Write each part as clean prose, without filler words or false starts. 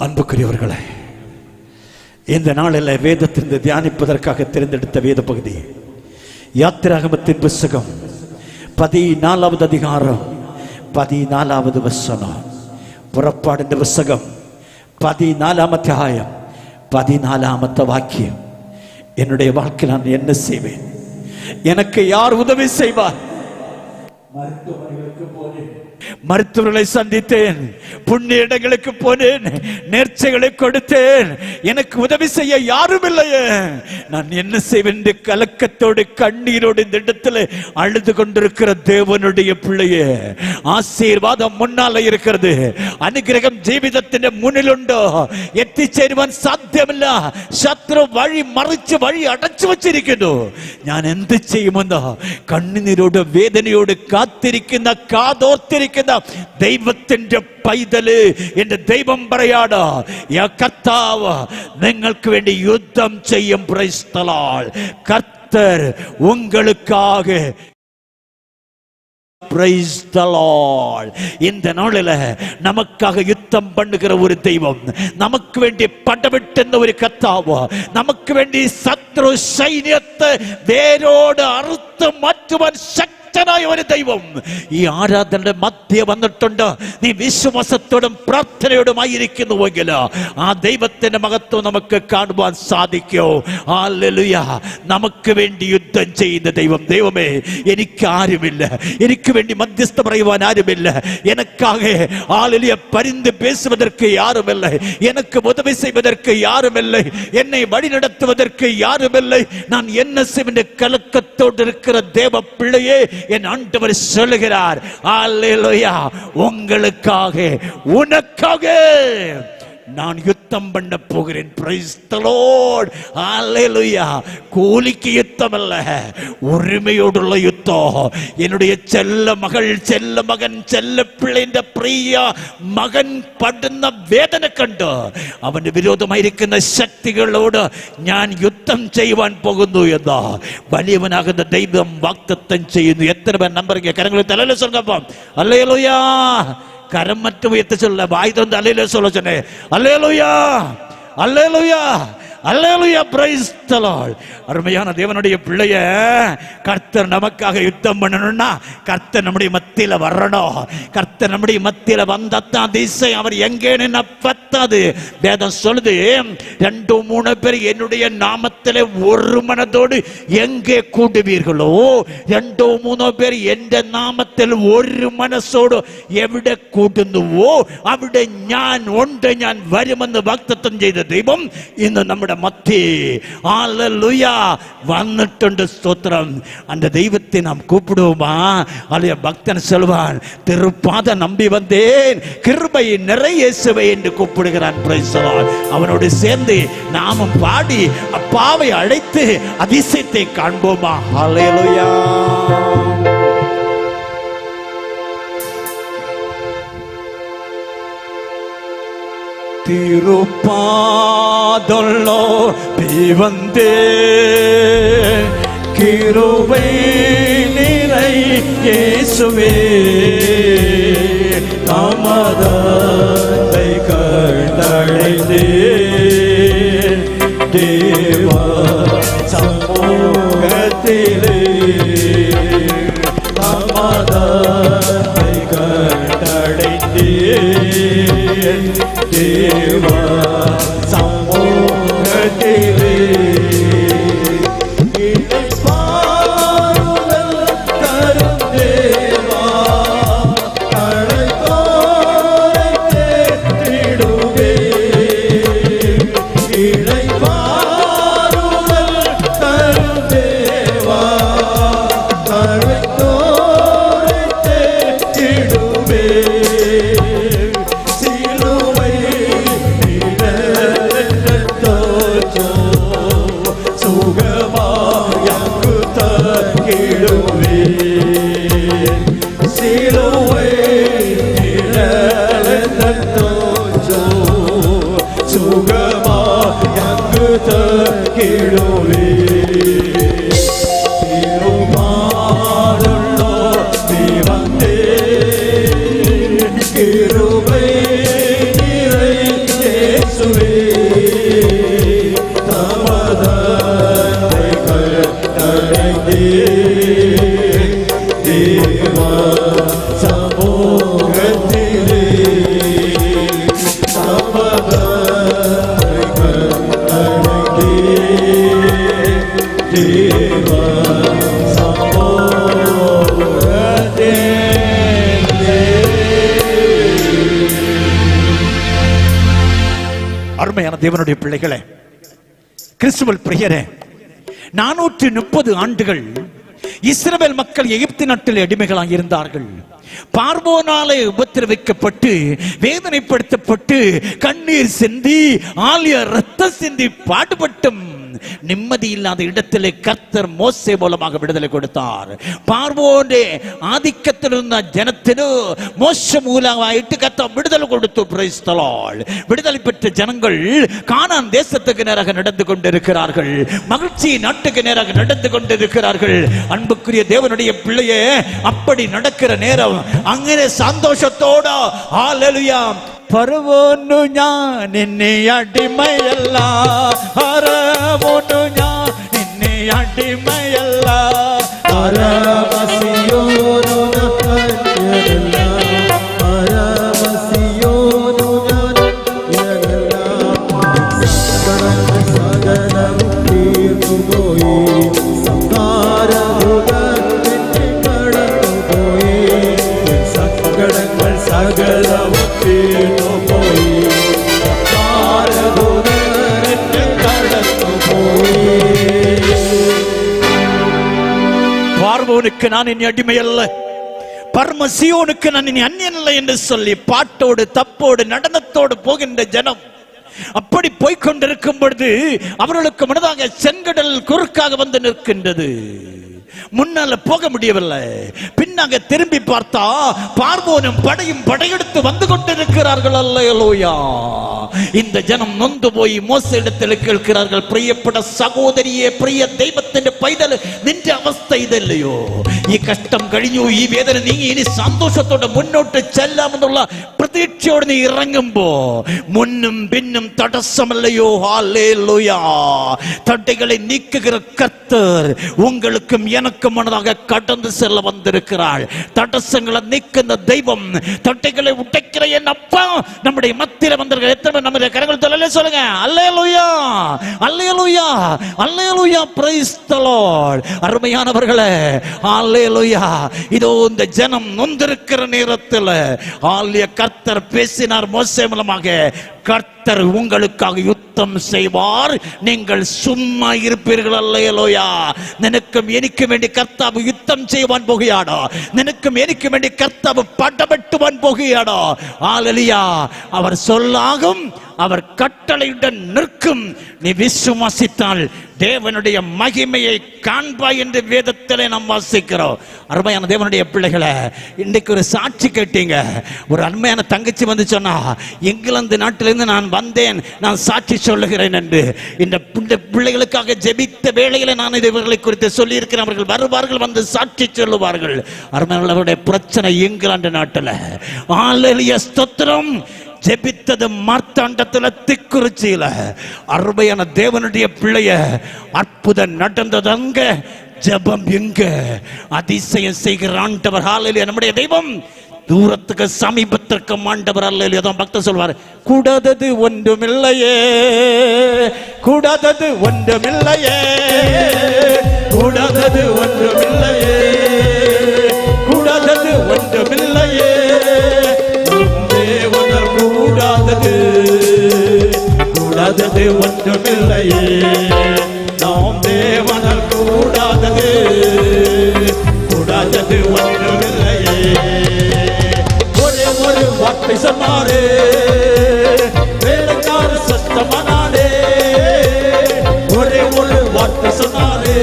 அன்புக்குரியவர்களே, இந்த நாளில் வேதத்திலிருந்து தியானிப்பதற்காக தேர்ந்தெடுத்த வேத பகுதி யாத்திராகமத்தின் புத்தகம் 14வது அதிகாரம் 14வது வசனம். புறப்பாடின் புத்தகம் 14ஆம் அத்தியாயம் 14ஆம் வாக்கியம். என்னுடைய வாழ்க்கை நான் என்ன செய்வேன்? எனக்கு யார் உதவி செய்வார்? மருத்துவமனைகளுக்கு போனேன், மருத்துவர்களை சந்தித்தேன், புண்ணிய இடங்களுக்கு போனேன், நேர்ச்சைகளை கொடுத்தேன், எனக்கு உதவி செய்ய யாரும் இல்லையே. நான் என்ன செய்வேன் என்று கலக்கத்தோடு கண்ணீரோடு இந்த இடத்துல அழுது கொண்டிருக்கிற தேவனுடைய பிள்ளையே, ஆசீர்வாதம் முன்னால இருக்கிறது, அனுகிரகம் ஜீவிதத்தின் முன்னிலுண்டோ. എത്തിച്ചേരുവാൻ സാധ്യമല്ല. ശത്രു വഴി മറിച്ച് വഴി അടച്ചു വച്ചിരിക്കുന്നു. ഞാൻ എന്ത് ചെയ്യുമെന്ന് കണ്ണുനീരോട് വേദനയോട് കാത്തിരിക്കുന്ന കാതോർത്തിരിക്കുന്ന ദൈവത്തിന്റെ പൈതല്, എന്റെ ദൈവം പറയാണ്, കർത്താവ് നിങ്ങൾക്ക് വേണ്ടി യുദ്ധം ചെയ്യും. Praise the Lord. கர்த்தர் உங்களுக்காக Praise the Lord. இந்த நாளில நமக்காக யுத்தம் பண்ணுகிற ஒரு தெய்வம், நமக்கு வேண்டி படவிட்டுന്ന ഒരു കർത്താവ്, നമുക്ക് വേണ്ടി ശത്രു സൈന്യത്തെ വേരോട് അറുത്ത് മാറ്റുവാൻ ശക്തനായ ഒരു ദൈവം ഈ ആരാധനയുടെ മധ്യ വന്നിട്ടുണ്ട്. നീ വിശ്വാസത്തോടും പ്രാർത്ഥനയോടുമായിരിക്കുന്നുവെങ്കിൽ ആ ദൈവത്തിന്റെ മഹത്വം നമുക്ക് കാണുവാൻ സാധിക്കോ? ഹല്ലേലൂയ. നമുക്ക് വേണ്ടി യുദ്ധം ചെയ്യുന്ന ദൈവം. ദൈവമേ, എനിക്ക് ആരുമില്ല, എനിക്ക് வேண்டி மத்தியஸ்த പറയുവാൻ ആരുമില്ല, எனக்காக ஹல்லேலூயா பரிந்து பேசுவதற்கு யாரும் இல்லை, எனக்கு உதவி செய்வதற்கு யாரும் இல்லை, என்னை வழி நடத்துவதற்கு யாரும் இல்லை. நான் என்ன செய்வேன் கலக்கத்தோடு இருக்கிற தேவ பிள்ளையே, என் ஆண்டவர் சொல்லுகிறார், ஹல்லேலூயா, உங்களுக்காக உனக்காக நான் யுத்தம் பண்ண போகிறேன். Praise the Lord. Hallelujah. கூலிக்கு யுத்தம் அல்ல, உரிமையோடுள்ள யுத்தம். என்னுடைய செல்ல மகள், செல்ல மகன், செல்ல பிள்ளைന്റെ പ്രിയ മകൻ പടുന്ന വേദന കണ്ട് അവന് വിരോധമായിരിക്കുന്ന ശക്തികളോട് ഞാൻ യുദ്ധം ചെയ്യുവാൻ പോകുന്നു എന്ന് വലിയവനാകുന്ന ദൈവം വാഗ്ദത്തം ചെയ്യുന്നു. എത്ര പേർ നമ്പറിங்க? കരങ്ങളിൽ തലയില് சொல்லுங்க. ഹല്ലേലൂയ. கரம் மட்டும் உயர்த்தி சொல்ல, வாய் திறந்து அல்லேலூயா சொல்ல சொன்னேன். அல்லேலூயா, அல்லேலூயா, அல்லேலூயா. Praise the Lord. அருமையான தேவனுடைய பிள்ளைய, கர்த்தர் நமக்காக யுத்தம் பண்ணணும்னா கர்த்தர் நம்முடைய மத்தியில வரணும். கர்த்தர் நம்முடைய மத்தியில வந்ததான் திசை அவர் எங்கேன்னு பத்தாது. வேதம் சொல்லுது, 2-3 பேர் என்னுடைய நாமத்திலே ஒரு மனதோடு எங்கே கூடுவீர்களோ, 2-3 പേർ എന്റെ നാമത്തിൽ ഒരു മനസ്സോട് എവിടെ കൂടുന്നുവോ അവിടെ ഞാൻ ഉണ്ട്, ഞാൻ വരുമെന്ന് വാഗ്ദത്തം ചെയ്ത ദൈവം ഇന്ന് നമ്മുടെ மத்தியே ஹல்லேலூயா வந்துட்டு. ஸ்தோத்திரம். அந்த தெய்வத்தை நாம் கூப்பிடுவோமா? அல்லையா? பக்தன் சொல்வான், திருப்பாத நம்பி வந்தேன், கிருபை நிறைய இயேசுவே என்று கூப்பிடுகிறான். Price the Lord. அவனோடு சேர்ந்து நாமும் பாடி அப்பாவை அழைத்து அதிசயத்தை காண்போமா? ஹல்லேலூயா. திருப்பாதல்லோ வந்தே, கிருபை நிறை இயேசுவே, தாமதத்தை கண்டடைந்தே, தேவ சமூகத்திலே தாமதத்தை கண்டடைந்தே, தேவ சமூகத்திலே இளைப்பாறுதல் தரும் தேவா, அழைத்தோரை தேற்றிடுவே. இளைப்பாறுதல் தரும் தேவா, அழைத்தோரை தேற்றிடுவே. சிலுவை அருமையான தேவனுடைய பிள்ளைகளே, கிறிஸ்துவல் பிரியரே, 430 ஆண்டுகள் இஸ்ரவேல் மக்கள் எகிப்து நாட்டில் அடிமைகளாக இருந்தார்கள். பார்வோனாலே உபத்திரவிக்கப்பட்டு வேதனைப்படுத்தப்பட்டு கண்ணீர் சிந்தி ஆலிய ரத்தம் சிந்தி பாடுபட்டும் நிம்மதி இல்லாத இடத்திலே கர்த்தர் மோசே மூலமாக விடுதலை கொடுத்தார். பார்வோனே ஆதிக்கத்தில் இருந்த ஜனத்தினு மோசே மூலமாயிட்டு கர்த்தர் விடுதலை கொடுத்து, பிரைஸ் தி லார்ட். விடுதலை பெற்ற ஜனங்கள் கானான் தேசத்துக்கு நேராக நடந்து கொண்டிருக்கிறார்கள். மகிழ்ச்சி நாட்டுக்கு நேராக நடந்து கொண்டிருக்கிறார்கள். அன்புக்குரிய தேவனுடைய பிள்ளையே, அப்படி நடக்கிற நேரம் അങ്ങനെ സന്തോഷത്തോട് ഹല്ലേലൂയ പറവോന്നു ഞാൻ നിന്നെ അടിമയല്ല, ഹരവോന്നു ഞാൻ നിന്നെ അടിമയല്ല, ഹരമസിയോനു നക്കയല്ല, ഹരമസിയോനു ഞാനയല്ല. സകലവും തീർന്നുപോയി, സംഹാരമുഖം കടന്നുപോയി, സങ്കടങ്ങൾ സകലവും തീർന്നുപോയി, பார்வோனுக்கு நான் இனி அடிமை அல்ல, பரமசியோனுக்கு நான் இனி அந்நியன் அல்ல என்று சொல்லி பாட்டோடு தப்போடு நடனத்தோடு போகின்ற ஜனம் அப்படி போய்கொண்டிருக்கும் பொழுது அவர்களுக்கு முன்னதாக செங்கடல் குறுக்காக வந்து நிற்கின்றது. முன்னால போக முடியவில்லை. பின்னாக திரும்பி பார்த்தா பார்வோனும் படையும் படையெடுத்து வந்து கொண்டிருக்கிறார்கள். அல்லேலூயா. இந்த ஜனம் நொந்து போய் மோசே இடத்தில் கேட்கிறார்கள், പ്രിയപ്പെട്ട സഹോദരിയെ, പ്രിയ ദൈവത്തിന്റെ പൈതൽ, നിന്റെ അവസ്ഥ ഇതല്ലയോ? ഈ കഷ്ടം കഴിഞ്ഞു, ഈ വേദന നീങ്ങി, ഇനി സന്തോഷത്തോടെ മുന്നോട്ട് ചെല്ലാമെന്നുള്ള പ്രതീക്ഷയോടെ നീ ഇറങ്ങുമ്പോ മുന്നും പിന്നും തടസ്സമല്ലയോ? ഹല്ലേലൂயா. தடைகளை நீக்குகிற கர்த்தர் உங்களுக்கும் எனக்கும் முன்னதாக கடந்து செல்ல வந்திருக்கிறாள். தடசங்களை நீக்கின்ற தெய்வம், தட்டைகளை உடைக்கிற என் அப்பா நம்முடைய மத்தியில வந்திருக்கிற எத்தனை நம்முடைய கரங்கள் தொழிலே சொல்லுங்க. அல்லேலூயா, அல்லேலூயா, அல்லேலூயா, பிரைஸ் தி லார்ட். அருமையானவர்களே, அல்லேலூயா. இதோ இந்த ஜனம் நொந்திருக்கிற நேரத்தில் ஆலய கர்த்தர் பேசினார் மோசே மூலமாக. கர்த்தர் உங்களுக்காக யுத்தம் செய்வார், நீங்கள் சும்மா இருப்பீர்கள். அல்லேலூயா. നിനക്കും എനിക്കും വേണ്ടി കർത്താവ് യുദ്ധം ചെയ്യുവാൻ പോകുകയാണോ? നിനക്കും എനിക്കും വേണ്ടി കർത്താവ് പടവെട്ടുവാൻ പോകുകയാണോ? ഹല്ലേലൂയ. அவர் சொல்லாகும், அவர் கட்டளையுடன் நிற்கும். நீ விசுவாசித்தால் தேவனுடைய மகிமையை காண்பாய் என்று வேதத்திலே நாம் வாசிக்கிறோம். அருமையான தேவனுடைய பிள்ளைகளை, இன்றைக்கு ஒரு சாட்சி கேட்டீங்க. ஒரு அருமையான தங்கச்சி வந்து சொன்னா, இங்கிலாந்து நாட்டிலிருந்து நான் வந்தேன், நான் சாட்சி சொல்லுகிறேன் என்று. இந்த பிள்ளைகளுக்காக ஜெபித்த வேளையில நான் இவர்களை குறித்து சொல்லி இருக்கிறேன். அவர்கள் வருவார்கள், வந்து சாட்சி சொல்லுவார்கள். அருமையானவருடைய பிரச்சனை இங்கிலாந்து நாட்டில். ஹல்லேலூயா, ஸ்தோத்திரம். ஜெபித்தது மார்த்தாண்டத்துல, திக்குறிச்சியில. அருமையான தேவனுடைய பிள்ளைய, அற்புதம் நடந்தது அங்க, ஜெபம் எங்க, அதிசயம் செய்கிற ஆண்டவர். ஹல்லேலூயா. நம்முடைய தெய்வம் தூரத்துக்கு சமீபத்திற்கு ஆண்டவர். அல்லேலூயா. அதான் பக்தர் சொல்வார், கூடாதது ஒன்றுமில்லையே, கூடாதது ஒன்றுமில்லையே, கூடாதது ஒன்றுமில்லையே, கூடாதது ஒன்றுமில்லையே, கூடாதது கூடாதது ஒன்றுமில்லையே, நாம் தேவனால் கூடாதது கூடாதது ஒன்றுமில்லையே. ஒரே ஒரு வார்த்தை சொன்னாரே, வேலைக்கார சத்தமானாரே. ஒரே ஒரு வார்த்தை சொன்னாரே,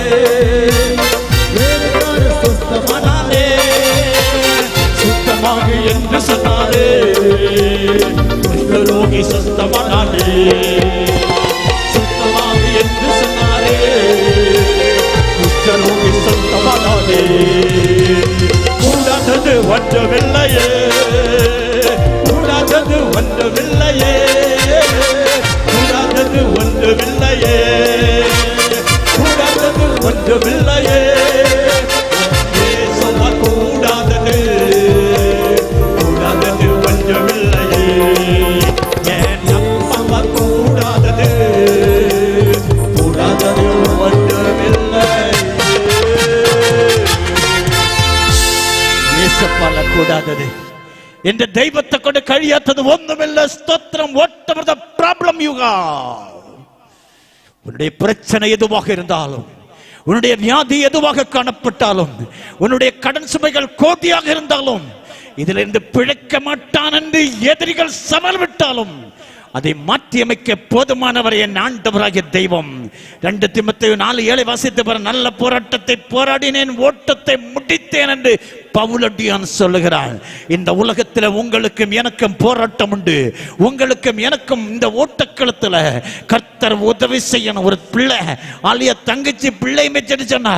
வேலைக்கார சுத்தமானாரே. சுத்தமாக என்று சொன்னாரே, குஷ்டரோகி சுத்தமானாரே. சுத்தமாக என்று சொன்னாரே, குஷ்டரோகி சுத்தமானாரே. கூடாதது ஒன்றுமில்லையே, கூடாதது ஒன்றுமில்லையே, கூடாதது ஒன்றுமில்லையே, கூடாதது ஒன்றுமில்லையே. கூடாதது கூடாதது ஒன்றுமில்லையே, என் அப்பா கூடாதது கூடாதது ஒன்றுமில்லையே. இயேசுப்பால கூடாதது. என்ற தெய்வத்தை கொண்டு കഴിയാത്തது ஒன்றுமில்லை. ஸ்தோத்திரம். whatever the problem you have. உன்னுடைய பிரச்சனை எதுவாக இருந்தாலும், உன்னுடைய வியாதி எதுவாக காணப்பட்டாலும், உன்னுடைய கடன் சுமைகள் கோதியாக இருந்தாலும், இதிலிருந்து பிழைக்க மாட்டான் என்று எதிரிகள் சவால் விட்டாலும் அதை மாற்றி அமைக்க போதுமானவர் என் ஆண்டவராகிய தெய்வம். 2 தீமோத்தேயு 4:7 வாசித்து பாருங்க. நல்ல போராட்டத்தை போராடினேன், ஓட்டத்தை முடித்தேன் என்று பவுலடியான் சொல்லுகிறான். இந்த உலகத்தில் உங்களுக்கும் எனக்கும் போராட்டம் உண்டு. உங்களுக்கும் எனக்கும் இந்த ஓட்டக்களத்துல கர்த்தர் உதவி செய்யணும். ஒரு பிள்ளை ஆலியா தங்கச்சி பிள்ளை மெச்சடி சொன்னா,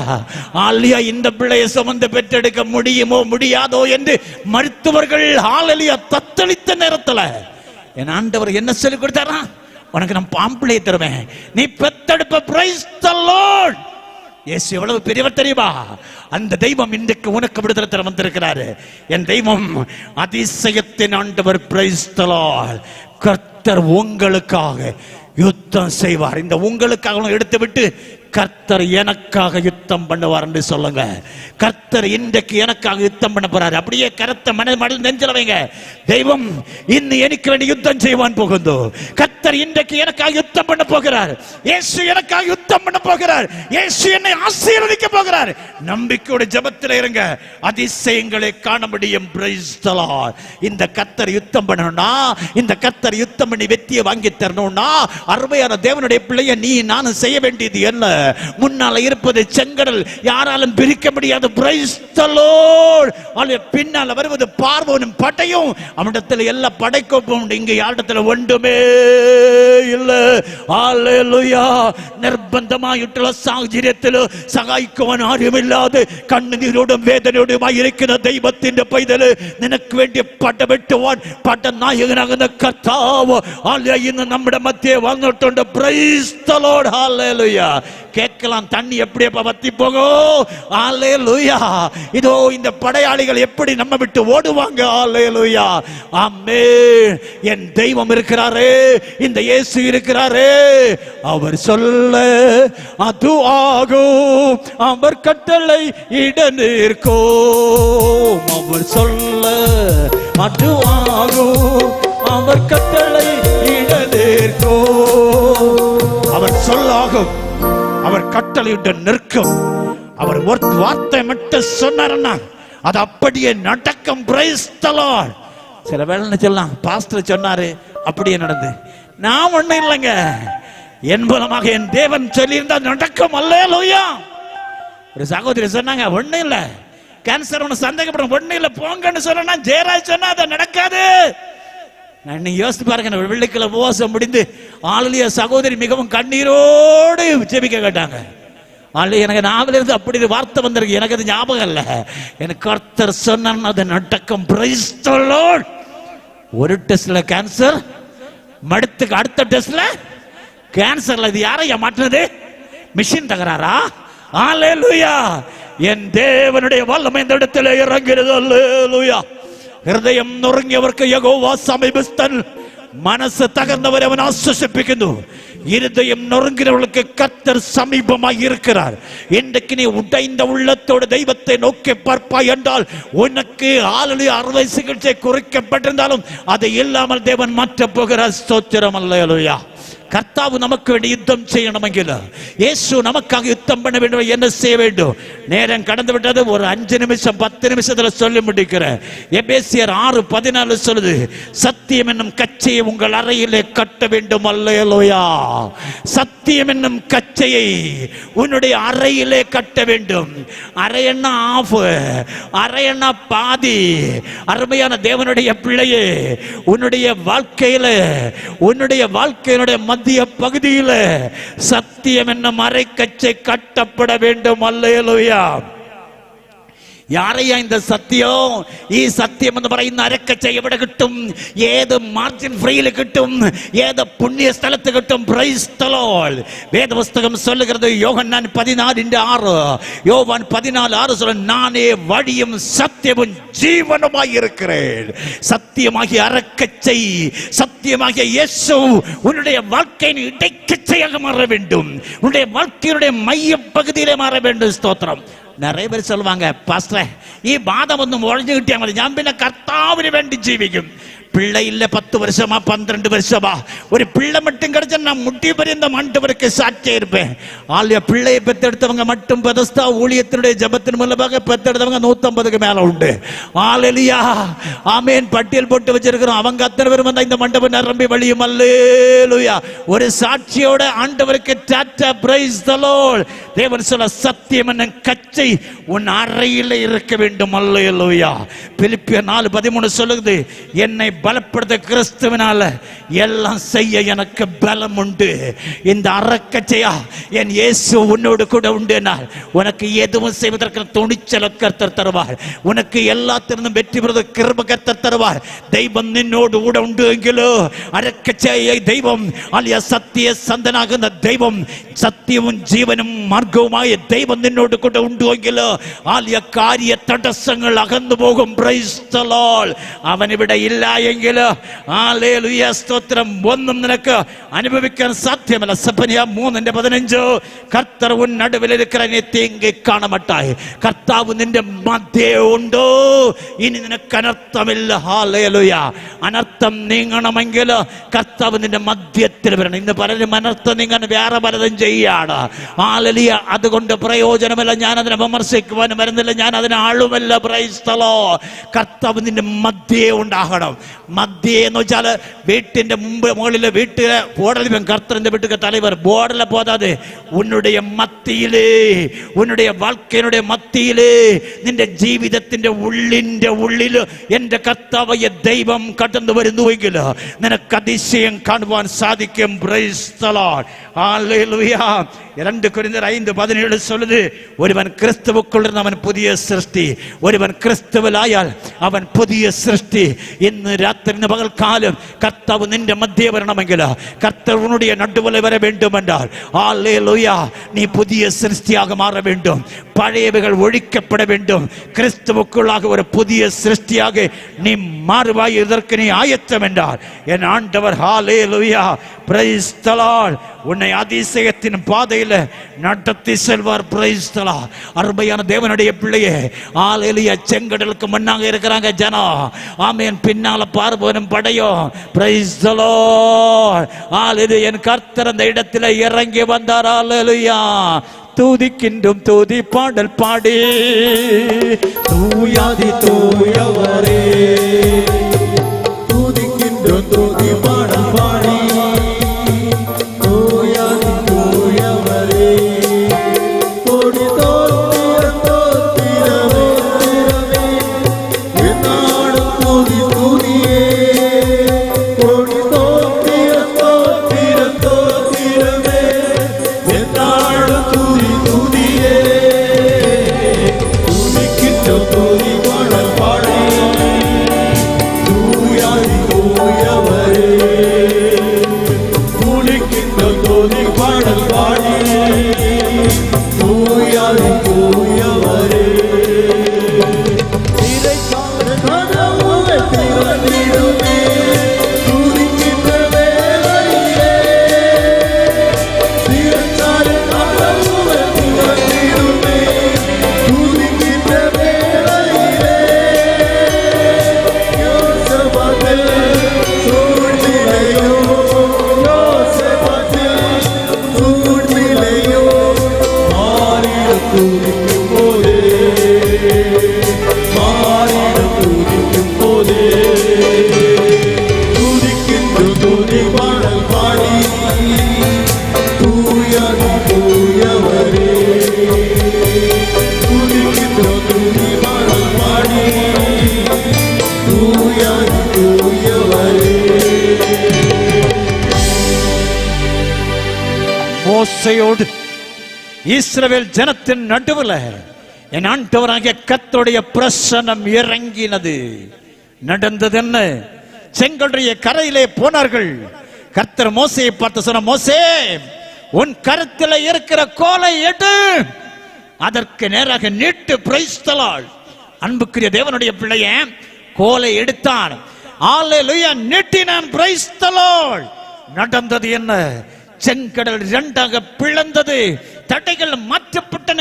ஆலியா இந்த பிள்ளையை சுமந்து பெற்றெடுக்க முடியுமோ முடியாதோ என்று மருத்துவர்கள் ஆலியா தத்தளித்த நேரத்துல என் ஆண்டவர் என்ன சொல்லி கொடுத்தாரா? உனக்கு நான் பாம்பிளை தருவேன், நீ பெத்தெடுப்ப. Price the Lord. இயேசு எவ்வளவு பெரியவர் தெரியுமா? அந்த தெய்வம் இன்றைக்கு உனக்கு விடுதலை தர வந்திருக்கிறாரு. என் தெய்வம் அதிசயத்தின் ஆண்டவர். Price the Lord. கர்த்தர் உங்களுக்காக யுத்தம் செய்வார். இந்த உங்களுக்காக எடுத்து விட்டு கர்த்தர் எனக்காக யுத்தம் பண்ணுவார் என்று சொல்லுங்க. கர்த்தர் இன்றைக்கு எனக்காக யுத்தம் பண்ண போறாரு. அப்படியே கருத்தை மனதில் நெஞ்சில வைங்க. தெய்வம் இன்னும் எனக்கு வேண்டி யுத்தம் செய்வான் போகுதோ. கர்த்தர் இன்றைக்கு எனக்காக யுத்தம் பண்ண போகிறார். இயேசு எனக்காக யுத்தம் பண்ண போகிறார். இயேசு என்னை ஆசீர்வதிக்க போகிறார். நம்பிக்கையோட ஜெபத்தில் இருங்க, அதிசயங்களை காண முடியும். Price the Lord. இந்த கர்த்தர் யுத்தம் பண்ணணும்னா, இந்த கர்த்தர் யுத்தம் பண்ணி வெற்றியை வாங்கி தரணும்னா, அருமையான தேவனுடைய பிள்ளையை நீ நானும் செய்ய வேண்டியது என்ன? முன்னால இருப்பது செங்கடல், யாராலும் பிரிக்க முடியாது. Price the Lord. பின்னால வருவது பார்வோனும் படையும். அவனிடத்தில் எல்லா படைக்கோப்பும் உண்டு. இங்க யாரிடத்தில் ஒன்றுமே இல்லை. ஹல்லேலூயா. நிர்பந்தமாயுள்ள சாஹചര്യത്തിൽ സഹായിക്കുവാൻ ആരുമില്ലാതെ കണ്ണുനീരോടും വേദനയോടുമായി ഇരിക്കുന്ന ദൈവത്തിന്റെ പൈതല്, നിനക്ക് വേണ്ടി പടവെട്ടുവാൻ പടനായകനാകുന്ന കർത്താവ് ഇന്ന് നമ്മുടെ മധ്യേ വന്നിട്ടുണ്ട്. Praise the Lord. ഹല്ലേലൂയ. கேட்கலாம், தண்ணி எப்படி வத்தி போகும்? ஹல்லேலூயா. இதோ இந்த படையாளிகள் எப்படி நம்ம விட்டு ஓடுவாங்க? ஹல்லேலூயா. ஆமென். என் தெய்வம் இருக்கிறாரே, இந்த இயேசு இருக்கிறாரே, அவர் சொல்ல அது ஆகும், அவர் கட்டளை இட நிற்கும். அவர் சொல்ல அது ஆகும், அவர் கட்டளை இட நிற்கும். அவர் சொல்லாகும், அவர் கட்டளையிட்டு நிற்கும். அவர் ஒரு வார்த்தை மட்டும் சொன்னார்னா அது அப்படியே நடக்கும். Price the Lord. சில வேளை சொல்லலாம், பாஸ்டர் சொன்னாரு அப்படியே நடந்து. நான் ஒண்ணும் இல்லைங்க, என் மூலமாக என் தேவன் சொல்லியிருந்தா நடக்கும். அல்லேலூயா. ஒரு சகோதரி சொன்னாங்க, ஒண்ணும் இல்ல, கேன்சர் ஒண்ணு சந்தேகப்படும், ஒண்ணும் இல்ல போங்கன்னு சொன்னா, ஜெயராஜ் சொன்னா அது நடக்காது. நான் யோசித்து பாருங்க, வெள்ளிக்கிழமை உபவாசம் முடிந்து ஆளுடைய சகோதரி மிகவும் கண்ணீரோடு ஜெபிக்க கேட்டாங்க. எனக்கு நாவில இருந்து அப்படி வார்த்தை வந்திருக்கு, எனக்கு அது ஞாபகம் இல்ல. எனக்கு கர்த்தர் சொன்ன அது நடக்கும். Price the Lord. ஒரு டெஸ்ட்ல கேன்சர், அடுத்த டெஸ்ட்ல கேன்சர்ல. இது யாரையா மாற்றினது? மிஷின் தகராறா? ஹல்லேலூயா. என் தேவனுடைய வல்லமை இந்த இடத்துல இறங்குகிறது. ஹல்லேலூயா. ഹൃദയം നുറുങ്ങിയവർക്ക് യഹോവ സമീപസ്ഥൻ, മനസ്സ് തകർന്നവരെ അവൻ ആശ്വസിപ്പിക്കുന്നു. இருதயம் நொறுங்கிறவர்களுக்கு கர்த்தர் சமீபமாய் இருக்கிறார். இன்றைக்கு நீ உடைந்த உள்ளத்தோடு தெய்வத்தை நோக்கி பார்ப்பாய் என்றால், உனக்கு அறுவை சிகிச்சை குறிக்கப்பட்டிருந்தாலும் அதை இல்லாமல் தேவன் மாற்ற போகிறார். ஸ்தோத்திரம். அல்லேலூயா. கர்த்தாவு நமக்கு வேண்டி யுத்தம் செய்யணும். இயேசு நமக்காக யுத்தம் பண்ண வேண்டும். என்ன செய்ய வேண்டும்? நேரம் கடந்து விட்டது. ஒரு 5 நிமிஷம் 10 நிமிஷத்துல சொல்லி முடிக்கிறேன். எபேசியர் 6:14 சொல்லுது, சத்தியம் என்னும் கச்சையை உங்கள் அறையிலே கட்ட வேண்டும். அல்லேலூயா. சத்தியம் என்னும் கச்சையை உன்னுடைய அறையிலே கட்ட வேண்டும். அறையன்னா ஆஃப், அறையன்னா பாதி. அருமையான தேவனுடைய பிள்ளையே, உன்னுடைய வாழ்க்கையினுடைய மத்திய பகுதியில் சத்தியம் என்னும் அறைக்கச்சை கட்டப்பட வேண்டும். அல்லேலூயா. யாரையா இந்த സത്യം? ഈ സത്യം എന്ന് പറയുന്ന അരക്കച്ച എവിടെ കിട്ടും? ഏത് മാർജിൻ ഫ്രീയിൽ കിട്ടും? ഏത് പുണ്യ സ്ഥലത്ത് കിട്ടും? Praise the Lord. വേദപുസ്തകം சொல்லுகிறது, யோவான் 14:6 யோவான் 14:6 சொல்ல, நானே வழியும் சத்தியமும் ஜீவனுமாய் இருக்கிறேன். சத்தியமாகிய அரக்கச்சை, சத்தியமாகிய இயேசு உன்னுடைய வாழ்க்கையின் இடைக்கச்சையாக மாற வேண்டும். உன்னுடைய வாழ்க்கையினுடைய மைய பகுதியிலே மாற வேண்டும். ஸ்தோத்திரம். நிறைய பேர் சொல்லுவாங்க, பாஸ்டர் ഈ ബാധം ഒന്നും ഒഴിഞ്ഞു കിട്ടിയാൽ മതി, ഞാൻ പിന്നെ കർത്താവിന് വേണ്ടി ജീവിക്കും. பிள்ளை இல்ல 10 வருஷமா 12 வருஷமா ஒரு பிள்ளை மட்டும் கிடைச்சா நான் முட்டி பரியந்தம் ஆண்டவருக்கு சாட்சியா இருப்பேன். ஆலய பிள்ளையை பெத்தெடுத்தவங்க மட்டும் பெதஸ்தா ஊழியத்தினுடைய ஜெபத்தின் மூலமாக பெத்தெடுத்தவங்க 150க்கு மேல உண்டு. ஹalleluya ஆமென். பட்டியல் போட்டு வச்சிருக்கிறோம். அவங்க அத்தனை பேரும் வந்தா இந்த மண்டபம் நிரம்பி வழியும். அல்லேலூயா. ஒரு சாட்சியோட ஆண்டவருக்கு டாட்டா. Price the Lord. தேவன் சொல்ல சத்தியம் என்னும் கச்சை உன் அறையில் இருக்க வேண்டும். அல்லேலூயா. பிலிப்பியர் 4:13 சொல்லுது, என்னை பலப்படுத்த கிறிஸ்துவினால எல்லாம் செய்ய எனக்கு பலம் உண்டு. இந்த அறக்கச்சையா என் இயேசு உன்னோடு கூட உண்டுனால் உனக்கு எதுவும் செய்வதற்கு துணிச்சல கர்த்தர் தருவார். உனக்கு எல்லாத்திலிருந்தும் வெற்றி பெறுவதற்கு கிருபை கர்த்தர் தருவார். தெய்வம் நின்னோடு கூட உண்டு என்கிறோ அறக்கச்சையை தெய்வம் அலியா சத்திய சந்தனாக தெய்வம் சத்தியமும் ஜீவனும் மார்க்கவுமாய தெய்வம் நின்னோடு கூட உண்டு என்கிறோ ஆலிய காரிய தடசங்கள் அகன்று போகும். Price the Lord. அவனை விட இல்ல என்கிறோ ஹalleluya ஸ்தோத்திரம். ஒன்றும் നിനക്ക് അനുഭവിക്കാൻ സാധ്യമല്ല. സെഫനിയ 3:15 കർത്താവ് ഉൻ നടുവിൽ ഇരിക്കുന്ന നീ തീങ്കി കാണമാട്ടായി. കർത്താവ് നിന്റെ മധ്യേ ഉണ്ടോ ഇനി നിനക്ക് അനർത്ഥമില്ല. ഹല്ലേലൂയ. അനർത്ഥം നീങ്ങണമെങ്കിൽ കർത്താവ് നിന്റെ മധ്യത്തിൽ വരണം. ഇന്ന് പലരും അനർത്ഥം നീങ്ങാൻ വേറെ പലതും ചെയ്യാണ്. ഹല്ലേലൂയ. അതുകൊണ്ട് പ്രയോജനമില്ല. ഞാൻ അതിനെ വിമർശിക്കുവാനും വരുന്നില്ല. ഞാൻ അതിനെ ആളുമല്ല. Praise the Lord. കർത്താവ് നിന്റെ മധ്യേ ഉണ്ടാകണം. മധ്യേ എന്ന് വെച്ചാൽ വീട്ടിന്റെ മുകളിലെ വീട്ടിലെ ബോർഡിൽ കർത്തറിന്റെ വീട്ടുക தலைவர் போர்டில் போதாது. உன்னுடைய மத்தியிலே உன்னுடைய வாழ்க்கையினுடைய மத்தியிலே നിന്റെ ജീവിതത്തിന്റെ ഉള്ളിൽ എന്റെ കർത്താവായ ദൈവം കടന്നു വരുന്നുവെങ്കിൽ നിനക്ക് അതിശയം കാണുവാൻ സാധിക്കും. Praise the Lord. ഹല്ലേലൂയ. 2 കൊരിന്ത്യർ 5:17 சொல்லுது, ഒരുവൻ ക്രിസ്തുവുക്കുള്ളിരുന്നവൻ പുതിയ സൃഷ്ടി. ഒരുവൻ ക്രിസ്തുവിലായാൽ അവൻ പുതിയ സൃഷ്ടി. ഇന്ന് രാത്രി പകൽക്കാലം കർത്താവ് നിന്റെ മധ്യേ വരണമെങ്കിൽ കർത്താവിനുடைய நடுவில் வர வேண்டும் என்றால் ஹalleluya நீ புதிய சிருஷ்டியாக மாற வேண்டும். பழையவைகள் ஒழிக்கப்பட வேண்டும். கிறிஸ்துவுக்குள்ளாக ஒரு புதிய சிருஷ்டியாக நீ மாறுவாய். இதற்கு நீ ஆயத்தம் என்றால் என் ஆண்டவர் ஹalleluya பிரைஸ் தி லார்ட் உன்னை அதிசயத்தின் பாதையில் நடத்தி செல்வார். Price the Lord. அருமையான தேவனுடைய பிள்ளையே ஹalleluya செங்கடலுக்கு முன்னாக இருக்கிறாங்க ஜனம். ஆமென். பின்னால பார்வோனும் படையும். Price the Lord. ஹalleluya. என் கர்த்தர் அந்த இடத்துல இறங்கி வந்தார். ஹalleluya. துதிக்கின்றும் துதி பாடல் பாடி தூயாதி தூயவரே துதிக்கின்றோம் துதி பாடல் பாடி தூயாதி தூயவரே கொடி தோத்திரமே என்னாடும் துதி துதியே கொடி தோத்திரமே என்னாடும் துதி துதியே துதிக்கின்றோம் துதி பாடல் பாடி தூயாதி தூயவரே துதிக்கின்றோம் துதி பாடல் பாடி தூயாதி தூயவரே திரைக்கான கதவுகளை திறந்திடுமே துதிக்கின்ற வேளையிலே திரைக்கான கதவுகளை திறந்திடுமே துதிக்கின்ற வேளையிலே யோசேபாத்தில் சூழ்நிலையோ யோசேபாத்தில் சூழ்நிலையோ மாறிட துதிக்கும் போதே மாறிட துதிக்கும் போதே துதிக்கின்ற துதி பாடல் பாடி தூயாதி தூயவரே துதிக்கின்ற துதி பாடல் பாடி தூயாதி தூயவரே மோசையோடு இஸ்ரவேல் ஜனத்தின் நடுவில் என் ஆண்டவராகிய கர்த்தருடைய பிரசன்னம் இறங்கினது. நடந்தது என்ன? செங்கடலுடைய கரையிலே போனார்கள். கர்த்தர் மோசேயை பார்த்து சொன்ன, மோசே உன் கருத்தில் இருக்கிற கோலை எடு, அதற்கு நேராக நீட்டு. Price the Lord. அன்புக்குரிய தேவனுடைய பிள்ளையே கோலை எடுத்தான். ஹalleluya நீட்டினான். Price the Lord. நடந்தது என்ன? செங்கடல் இரண்டாக பிளந்தது. தடைகள் மாற்றப்பட்டன,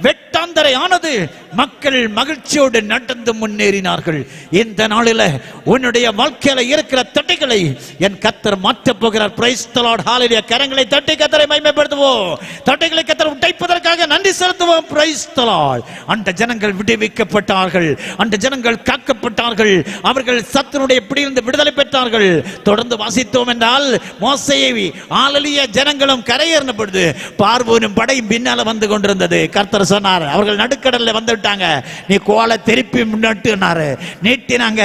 வெட்டாந்தரை ஆனது, மக்கள் மகிழ்ச்சியோடு நடந்து முன்னேறினார்கள். இந்த நாளில் உன்னுடைய வாழ்க்கையில இருக்கிற தடைகளை என் கர்த்தர் மாற்றப் போகிறார். பிரைஸ் தி லார்ட், ஹalleluya. கரங்களை தட்டி கர்த்தரை மகிமைப்படுத்துவோம். தடைகளை கர்த்தர் உடைப்பதற்காக நன்றி செலுத்துவோம். Price the Lord. அந்த ஜனங்கள் விடுவிக்கப்பட்டார்கள், அந்த ஜனங்கள் காக்கப்பட்டார்கள், அவர்கள் சத்துருடைய பிடியிலிருந்து விடுதலை பெற்றார்கள். தொடர்ந்து வாசித்தோம் என்றால் மோசேயை ஹalleluya ஜனங்களும் கரையேறின பொழுது பார்வோனும் படையும் பின்னால வந்து கொண்டிருந்தது. கர்த்தர் சொன்னார், அவர்கள் நடுக்கடல்ல வந்துட்டாங்க, நீ கோலை திருப்பி முன்னாட்டுனாரு, நீட்டினாங்க.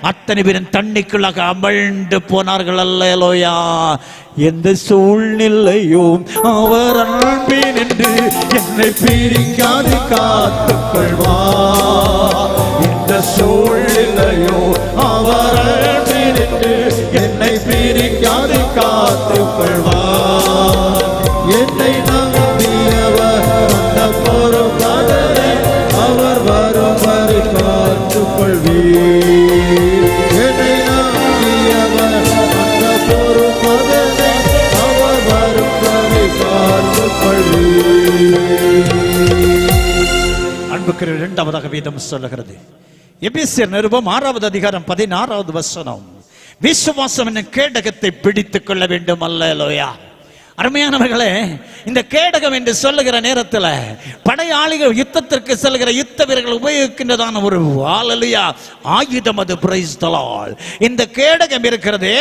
அத்தனை பேரும் தண்ணிக்குள்ளாக அமிழ்ந்து போனார்கள். அல்லேலூயா. எந்த சூழ்நிலையோ அவர் அன்பின் என்று என்னை பிரிக்காது காத்துக் கொள்வார். இந்த சூழ்நிலையோ அவர் அன்பின் என்று என்னை பிரிக்காது காத்துக் கொள்வார். என்னை நம்பியவர் அந்த பொறுப்பதனை அவர் வரும் வரை காத்துக் கொள்வீர். என்னை நம்பியவர் அந்த பொறுப்பதனை அவர் வரும் வரை காத்துக் கொள்வீர். அன்புக்கு இரண்டாவதாக வேதம் சொல்லுகிறது, எபேசியர் நிருபம் 6வது அதிகாரம் 16வது வசனம், விசுவாசம் என்னும் கேடகத்தை பிடித்துக் கொள்ள வேண்டும். அல்லேலூயா. அருமையானவர்களே, இந்த கேடகம் என்று சொல்லுகிற நேரத்தில் படையாளிகள் யுத்தத்திற்கு செல்கிற யுத்த வீரர்கள் உபயோகிக்கின்றதான ஒரு ஹalleluya ஆயுதம் அது. Price the Lord. இந்த கேடகம் இருக்கிறதே,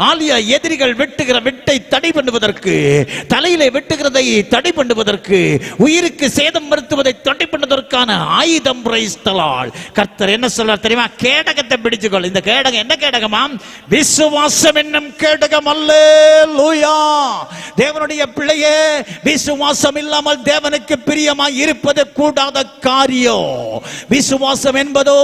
ஆலியா எதிரிகள் வெட்டுகிற வெட்டை தடை பண்ணுவதற்கு, தலையிலே வெட்டுகிறதை தடை பண்ணுவதற்கு, உயிருக்கு சேதம் வருத்துவதை தடை பண்ணுவதற்கான ஆயுதம். Price the Lord. கர்த்தர் என்ன சொல்றார் தெரியுமா? கேடகத்தை பிடிச்சுக்கொள். இந்த கேடகம் என்ன கேடகமாம்? விசுவாசம் என்னும் கேடகம். அல்லேலூயா. தேவனுடைய பிள்ளையே, விசுவாசம் இல்லாமல் தேவனுக்கு பிரியமாய் இருப்பது கூடாத காரியம். விசுவாசம் என்பதோ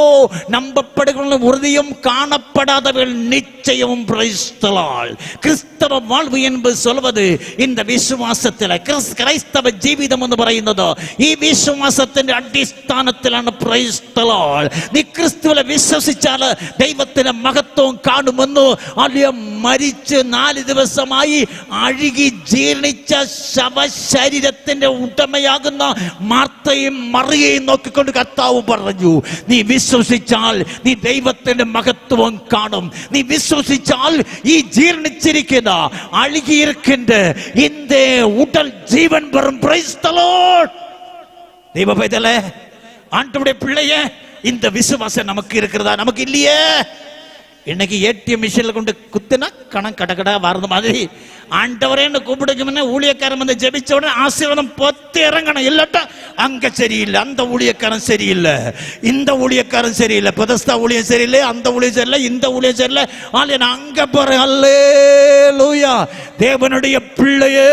நம்பப்படுகிற உறுதியும் காணப்படாதவர்கள் நிச்சயமும். Price the Lord. கிறிஸ்தவ வாழ்வு என்று சொல்வது இந்த விசுவாசத்தில், கிறிஸ்தவ ஜீவிதம் என்று പറയുന്നത് ഈ വിശ്വാസത്തിന്റെ അടിസ്ഥാനത്തിലാണ്. Praise the Lord. നീ ക്രിസ്തുവിനെ വിശ്വസിച്ചാൽ ദൈവത്തിന്റെ മഹത്വം കാണുമെന്ന്. അല്ലെ, മരിച്ച് 4 ദിവസമായി അഴുകി ജീർണിച്ച ശവശരീരത്തിന്റെ ഉടമയാകുന്ന മാർത്തയും മറിയയും നോക്കിക്കൊണ്ട് കർത്താവ് പറഞ്ഞു, നീ വിശ്വസിച്ചാൽ നീ ദൈവത്തിന്റെ മഹത്വം കാണും. നീ വിശ്വസിച്ചാൽ ഈ ജീർണിച്ചിരിക്കുന്ന അഴുകിയിരിക്കുന്ന இந்த உடல் ஜீவன் பெறும். Price the Lord. தெய்வ பைதலே, ஆண்டவருடைய பிள்ளையே, இந்த விசுவாசம் நமக்கு இருக்கிறதா? நமக்கு இல்லையே. இன்னைக்கு ஏடிஎம் மிஷின்ல கொண்டு குத்தினா கணம் கடகடா வரது மாதிரி ஆண்டவரேன்னு கூப்பிடுக்கும்னா ஊழியக்காரன் வந்து ஜெபிச்ச உடனே ஆசீர்வாதம் பொத்து இறங்கணும். இல்லட்டா அங்க சரியில்லை, அந்த ஊழியக்காரன் சரியில்லை, இந்த ஊழியக்காரன் சரியில்லை, பெதஸ்தா ஊழியம் சரியில்லை, அந்த ஊழியம் சரியில்லை, இந்த ஊழியம் சரியில்லை, நான் அங்க போறேன். அல்லேலூயா. தேவனுடைய பிள்ளையே,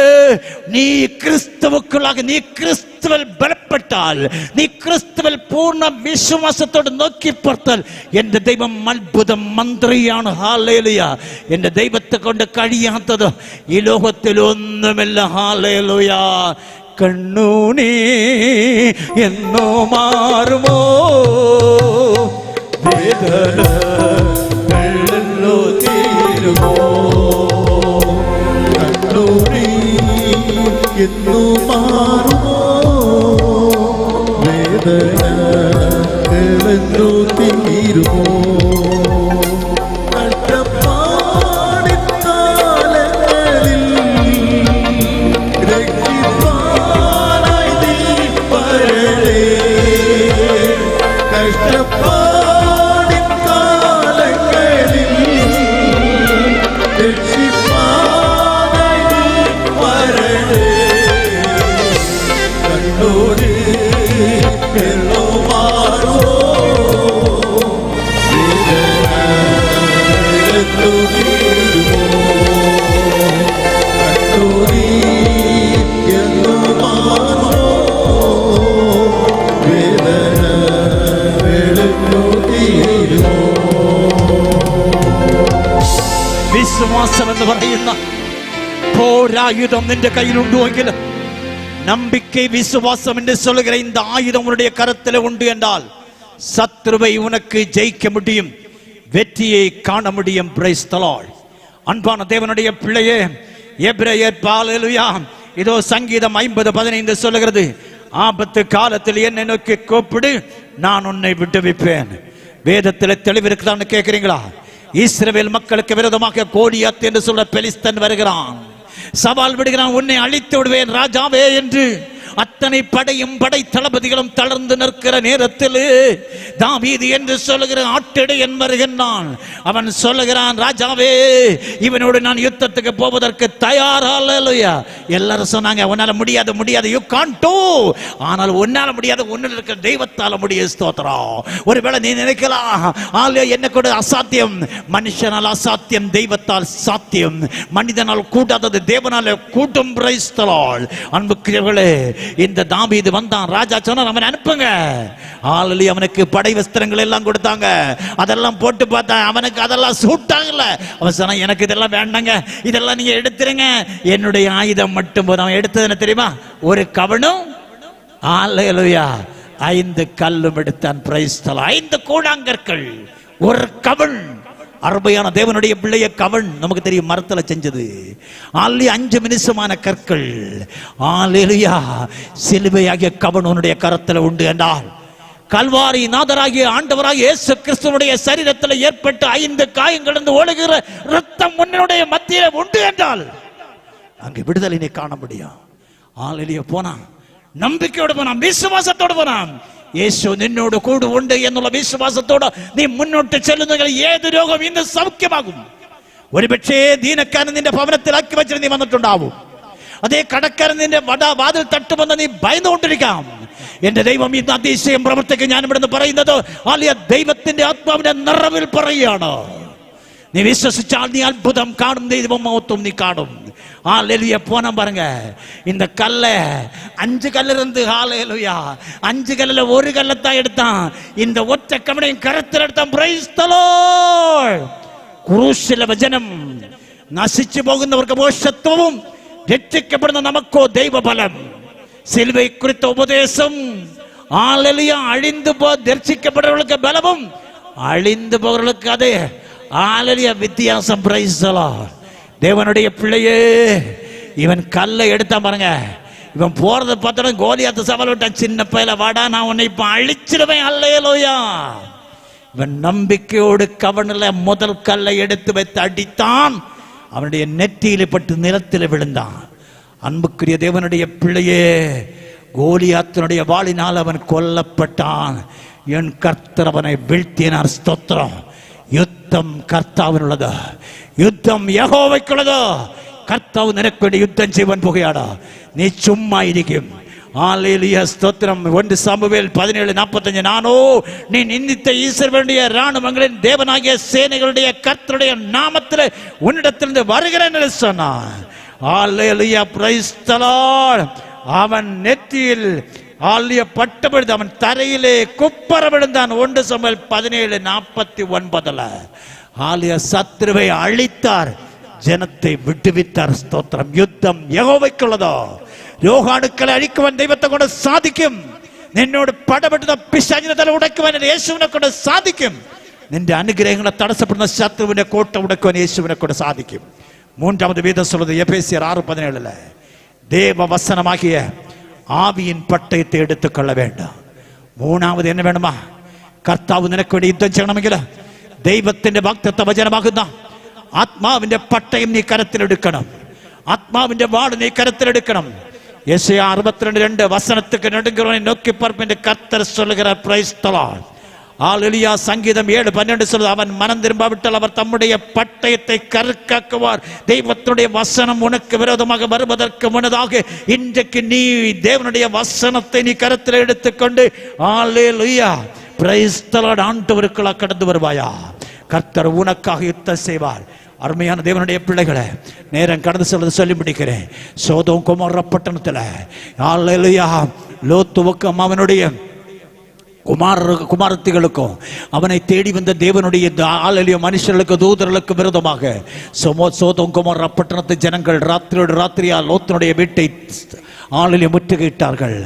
நீ கிறிஸ்துவுக்குள்ளாக, நீ கிறிஸ்துவில் பலப்பட்டால், நீ கிறிஸ்துவில் பூர்ண விசுவாசத்தோடு நோக்கி பார்த்தால், என்ற தெய்வம் அற்புதம் മന്ത്രിയാണ്. ഹല്ലേലൂയ. എന്റെ ദൈവത്തെ കൊണ്ട് കഴിയാത്തത് ഈ ലോകത്തിൽ ഒന്നുമില്ല. ഹല്ലേലൂയ. കണ്ണൂണി എന്നോ മാറുമോ, വേദന വെള്ളോ തീരുമോ, കണ്ണൂരി എന്നോ മാറുമോ, വേദന വെള്ളോ തീരുമോ. വിശ്വാസം എന്ന് പറയുന്ന പോരായുധം നിന്റെ കയ്യിലുണ്ടോ? நம்பிக்கை விசுவாசம் என்று சொல்லுகிற இந்த ஆயுதம் உன்னுடைய கரத்தில் உண்டு என்றால் சத்ருவை உனக்கு ஜெயிக்க முடியும், வெற்றியை காண முடியும். Price the Lord. அன்பான தேவனுடைய பிள்ளையே, எபிரேயர் ஹல்லேலூயா இதோ சங்கீதம் 50:15 சொல்லுகிறது, ஆபத்து காலத்தில் என்னை நோக்கி கூப்பிடு, நான் உன்னை விடுவிப்பேன். வேதத்தில் தெளிவு இருக்குதான்னு கேட்கிறீங்களா? இஸ்ரவேல் மக்களுக்கு விரோதமாக கோலியாத் என்று சொல்ல பெலிஸ்தன் வருகிறான், சவால் விடுகிறான், உன்னை அழித்து விடுவேன் ராஜாவே என்று. அத்தனை படையும் படை தளபதிகளும் தளர்ந்து நிற்கிற நேரத்தில் தாவீது என்று சொல்லுகிற ஆட்டிடையன் வருகின்றான். அவன் சொல்லுகிறான், ராஜாவே, இவனோடு நான் யுத்தத்துக்கு போவதற்கு தயாராலையா? எல்லாரும் சொன்னாங்க, உன்னால முடியாது முடியாது, யூ காண்ட் டு. ஆனால் உன்னால முடியாது, உன்னில் இருக்கிற தெய்வத்தால முடிய. ஸ்தோத்திரம். ஒருவேளை நீ நினைக்கலாம், என்ன கூட அசாத்தியம். மனுஷனால் அசாத்தியம், தெய்வத்தால் சாத்தியம். மனிதனால் கூட்டாதது தேவனால கூட்டும். Price the Lord. அன்புக்குரியவர்களே, இந்த தாவீது வந்தான், ராஜா சொன்னார் அவனை அனுப்புங்க. ஆல்ரெடி அவனுக்கு படை வஸ்திரங்கள் எல்லாம் கொடுத்தாங்க, அதெல்லாம் போட்டு பார்த்தான், அவனுக்கு அதெல்லாம் சூட் ஆகல. அவன் சொன்னான், எனக்கு இதெல்லாம் வேண்டாங்க, இதெல்லாம் நீங்க எடுத்துருங்க, என்னுடைய ஆயுதம் மட்டும் போதும். அவன் எடுத்தது என்ன தெரியுமா? ஒரு கவனும், அல்லேலூயா, 5 கல்லும் எடுத்தான். Price the Lord. 5 கூழாங்கற்கள், ஒரு கவன். அருமையான தேவனுடைய பிள்ளைய கவன் நமக்கு தெரியும், மரத்துல செஞ்சது. 5 மினுசமான கற்கள். அல்லேலூயா. சிலுவையாகிய கவன் உன்னுடைய கரத்துல உண்டு என்றால், கல்வாரி நாதராகிய ஆண்டவராகிய இயேசு கிறிஸ்துவுடைய சரீரத்தில் ஏற்பட்ட 5 காயங்களிலிருந்து ஒழுகிற ரத்தம் உன்னுடைய மத்தியில உண்டு என்றால் அங்கே விடுதலை நீ காண முடியும். அல்லேலூயா. போனான், நம்பிக்கையோடு போனான், விசுவாசத்தோடு போனான். യേശു നിന്നോട് കൂടെ ഉണ്ട് എന്നുള്ള വിശ്വാസത്തോടെ നീ മുന്നോട്ട് ചെല്ലുന്നെങ്കിൽ ഏത് രോഗം ഇന്ന് സൗഖ്യമാകും. ഒരുപക്ഷേ ദീനക്കാരൻ നിന്റെ ഭവനത്തിലാക്കി വെച്ചിട്ട് നീ വന്നിട്ടുണ്ടാവും. അതേ കടക്കാരൻ നിന്റെ വാതിൽ തട്ടുമെന്ന് നീ ഭയന്നുകൊണ്ടിരിക്കാം. എന്റെ ദൈവം ഇന്ന് അതിശയം പ്രവർത്തിക്കും. ഞാൻ ഇവിടുന്ന് പറയുന്നത് ആലിയ ദൈവത്തിന്റെ ആത്മാവിന്റെ നിറവിൽ പറയുകയാണ്. நீ விசுவாசிச்சால் நீ அற்புதம் காணும், தெய்வ மகத்துவம் நீ காணும். ஹalleluya. போன பாருங்க, இந்த கல்ல 5 கல்ல இருந்து, ஹalleluya, 5 கல்லுல ஒரு கல்லத்தான் எடுத்தான். இந்த ஒற்ற கவனையும் கரத்தில் எடுத்தான். Price the Lord. ക്രൂശിലെ വചനം നശിച്ചു പോകുന്നവർക്ക് മോക്ഷത്വവും രക്ഷിക്കപ്പെടുന്ന നമുക്കോ ദൈവബലം. സിലുവയെ കുറിച്ച ഉപദേശം, ഹല്ലേലൂയ, അഴിந்து പോ രക്ഷിക്കപ്പെടുന്നവർക്ക് ബലവും அழிந்து போகிறவர்களுக்கு அதே, ஹalleluya, வித்தியாசம். Price the Lord. தேவனுடைய பிள்ளையே, இவன் கல்லை எடுத்தான் பாருங்க. இவன் போறத பார்த்தா கோலியாத்து சவால் விட்டான், சின்ன பையல வாடா, நான் உன்னை இப்ப அழிச்சிடுவேன். ஹல்லேலூயா. இவன் நம்பிக்கையோடு கவனில முதல் கல்லை எடுத்து வைத்து அடித்தான். அவனுடைய நெற்றியில பட்டு நிலத்தில் விழுந்தான். அன்புக்குரிய தேவனுடைய பிள்ளையே, கோலியாத்தினுடைய வாளினால் அவன் கொல்லப்பட்டான். என் கர்த்தர் அவனை வீழ்த்தினார். ஸ்தோத்திரம். யுத்தம் கர்த்தாவினுள்ளது, யுத்தம் யெகோவாவுக்குள்ளது. കർത്താവ് നിനക്ക് വേണ്ടി യുദ്ധം ചെയ്യുവാൻ പോകുകയാണ്. നീ ചുമ്മാ ഇരിക്കും. ஹalleluya. ஸ்தோத்திரம். 1 சாமுவேல் 17:45, நானோ நீ நிந்தித்த இஸ்ரவேலுடைய ராணுவங்களின் தேவனாகிய சேனைகளுடைய கர்த்தருடைய நாமத்தில் உன்னிடத்திலிருந்து வருகிறேன் என்று சொன்னான். ஹalleluya. Praise the Lord. அவன் நெற்றியில் ஆலிய பட்டபொழுது அவன் தரையிலே குப்பர விழுந்தான். 1 சாமுவேல் 17:49. ஆலிய சத்ருவை அழித்தார், ஜனத்தை விடுவித்தார். ஸ்தோத்திரம். யுத்தம் யெகோவாவுக்குள்ளதோ. രോഗാണുക്കളെ അഴിക്കുവാൻ ദൈവത്തെ കൊണ്ട് സാധിക്കും. നിന്നോട് പടപെട്ടുന്ന പിശാചിനെ തല ഉടയ്ക്കുവാൻ യേശുവിനെ കൊണ്ട് സാധിക്കും. നിന്റെ അനുഗ്രഹങ്ങളെ തടസ്സപ്പെടുന്ന ശത്രുവിന്റെ കോട്ട ഉടയ്ക്കുവാൻ യേശുവിനെ കൊണ്ട് സാധിക്കും. 3வது வேதம் சொல்றது எபேசியர் 6:17, தேவ வசனமாகிய ஆவியின் பட்டயத்தை எடுத்துக்கொள்ள வேண்டும். 3வது என்ன வேணுமா? കർത്താവ് നിനക്ക് വേണ്ടി യുദ്ധം ചെയ്യണമെങ്കിൽ ദൈവത്തിന്റെ വാഗ്ദത്ത വചനമാകുന്ന ആത്മാവിന്റെ പട്ടയം നീ കരത്തിലെടുക്കണം. ആത്മാവിന്റെ വാൾ നീ കരത്തിലെടുക്കണം. യെശയ്യാ 62:2 வசனத்துக்கு நடுங்கிறவனை நோக்கி பார்ப்பேன் கர்த்தர் சொல்லுகிறார். Praise the Lord. ஹalleluya. சங்கீதம் 7:12 சொல்லுது, அவன் மனம் திரும்பாவிட்டால் அவர் தம்முடைய பட்டயத்தை கருக்காக்குவார். தெய்வத்துடைய வசனம் உனக்கு விரோதமாக வருவதற்கு முன்னதாக இன்றைக்கு நீ தேவனுடைய வசனத்தை நீ கரத்தில் எடுத்துக்கொண்டு, ஹalleluya, பிரைஸ் தி லார்ட், ஆண்டவருக்குள்ள கடந்து வருவாயா? கர்த்தர் உனக்காக யுத்தம் செய்வார். அருமையான தேவனுடைய பிள்ளைகளை, நேரம் கடந்து சொல்றது சொல்லி முடிக்கிறேன். சோதோம் கொமோரா பட்டணத்துல ஹalleluya, லோத்துவுக்கும் அவனுடைய குமாரத்திகளுக்கும் அவனை தேடி வந்த தேவனுடைய ஹalleluya மனுஷர்களுக்கு தூதர்களுக்கு விரோதமாக சோதோம் கொமோரா பட்டணத்து ஜனங்கள் ராத்திரியோடு ராத்திரியா லோத்தினுடைய வீட்டை ஆளிலே முற்றுகையிட்டார்கள்.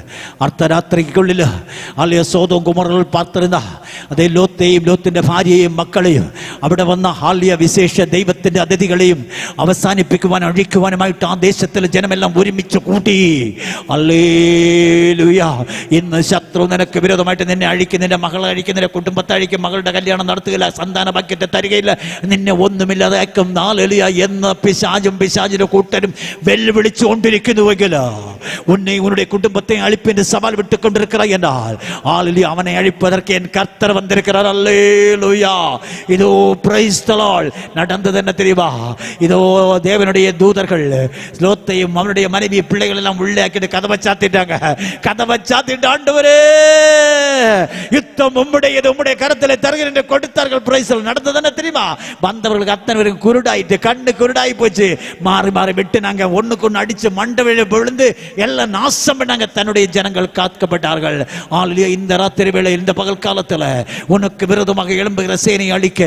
അർദ്ധരാത്രിക്കുള്ളിൽ അല്ലയോ സോദോം ഗൊമോറകൾ പാർത്തിരുന്ന അതേ ലോത്തെയും ലോത്തിന്റെ ഭാര്യയെയും മക്കളെയും അവിടെ വന്ന ഹാലിയ വിശേഷ ദൈവത്തിന്റെ അതിഥികളെയും അവസാനിപ്പിക്കുവാനും അഴിക്കുവാനുമായിട്ട് ആ ദേശത്തിലെ ജനമെല്ലാം ഒരുമിച്ച് കൂട്ടി. ഹല്ലേലൂയ. ഇന്ന് ശത്രു നിനക്ക് വിരോധമായിട്ട് നിന്നെ അഴിക്കും, നിന്റെ മകളെ അഴിക്കും, നിന്റെ കുടുംബത്തെ അഴിക്കും, മകളുടെ കല്യാണം നടത്തുകയില്ല, സന്താന ഭാഗ്യത്തെ തരികയില്ല, നിന്നെ ഒന്നുമില്ലാതാക്കും. നാലെളിയ എന്ന് പിശാചിന്റെ കൂട്ടരും വെല്ലുവിളിച്ചുകൊണ്ടിരിക്കുന്നുവെങ്കിൽ உன்னை உன்னுடைய குடும்பத்தை அழிப்பின் சவால் விட்டு கொண்டிருக்கிறாய் என்றால் ஆலிலி அவனை அழிப்பதற்கு என் கர்த்தர் வந்திருக்கிறார். அல்லேலூயா. இதோ பிரைஸ் தி லார்ட். நடந்தது என்ன தெரியுமா? இதோ தேவனுடைய தூதர்கள் லோத்தையும் அவனுடைய மனைவி பிள்ளைகள் எல்லாம் உள்ளே ஆக்கிட்டு கதவை சாத்திட்டாங்க. கதவை சாத்திட்டு ஆண்டவரே யுத்தம் உம்முடையது, உம்முடைய கரத்திலே தருகிறேன் என்று கொடுத்தார்கள். பிரைஸ். நடந்தது என்ன தெரியுமா? வந்தவர்களுக்கு அத்தனை பேருக்கு குருடாயிட்டு, கண்ணு குருடாயி போச்சு. மாறி மாறி விட்டு நாங்க ஒண்ணுக்கு ஒண்ணு அடிச்சு மண்டை விழுந்து எல்லாம் நாசம் பண்ணாங்க. தன்னுடைய ஜனங்கள் காக்கப்பட்டார்கள். ஆலியா. இந்த ராத்திரி வேளை, இந்த பகல் காலத்துல உனக்கு விரோதமாக எழும்புகிற சேனை அழிக்க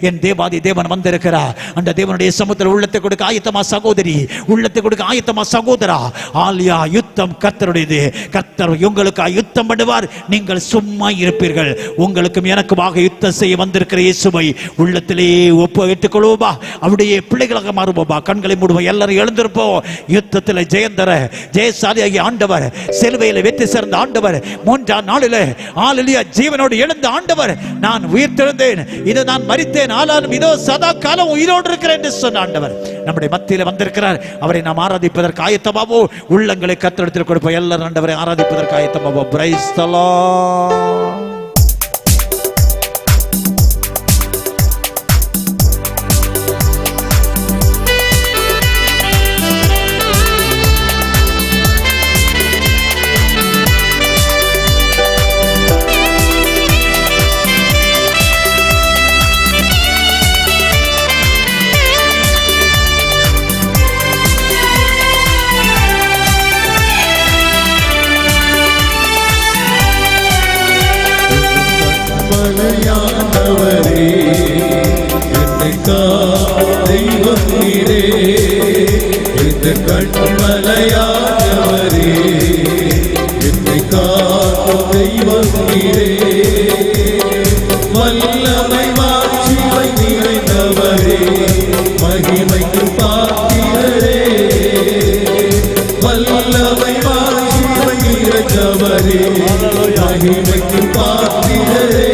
என் தேவாதி தேவன் வந்திருக்கிறார். அந்த தேவனுடைய சமுத்திர உள்ளத்தை கொடுக்க ஆயத்தமா சகோதரி, உள்ளத்தை கொடுக்க ஆயத்தமா சகோதரா. ஆலியா. யுத்தம் கர்த்தருடையது. கர்த்தர் உங்களுக்கு யுத்தம் பண்ணுவார். நீங்கள் சும்மா இருப்பீர்கள். உங்களுக்கும் எனக்குமாக யுத்தம் செய்ய வந்திருக்கிற இயேசுவை உள்ளத்திலே ஒப்புவித்துக் கொள்வோமா? அவருடைய பிள்ளைகளாக மாறுவோமா? கண்களை மூடுவோம். எல்லாரும் எழுந்திருப்போம். யுத்தத்தில் ஜெயந்தர ஜெயசாலியாகிய ஆண்டவர், சிலுவையில் வெற்றி சேர்ந்த ஆண்டவர், மூன்றாம் நாளிலே ஆலியா ஜீவனோடு எழுந்த ஆண்டவர், நான் உயிர்த்தெழுந்தேன், இது நான் மரித்தேன், ஆனாலும் இதோ சதா காலம் உயிரோடு இருக்கிறேன் என்று சொன்ன ஆண்டவர் நம்முடைய மத்தியில் வந்திருக்கிறார். அவரை நாம் ஆராதிப்பதற்கு ஆயத்தமாவோ? உள்ளங்களை கர்த்தரிடத்தில் கொடுப்போம். எல்லாரும் ஆண்டவரை ஆராதிப்பதற்கு ஆயத்தமாவோ? Price the Lord. மலையானவரே, என்னை தெய்வம் நீரே, இந்த கண்மலையானவரே, என்னை தெய்வம் நீரே, வல்லமை மாட்சிமை நிறைந்தவரே, மகிமைக்கு பாத்திரரே, வல்லமை மாட்சிமை நிறைந்தவரே, மகிமைக்கு பாத்திரரே,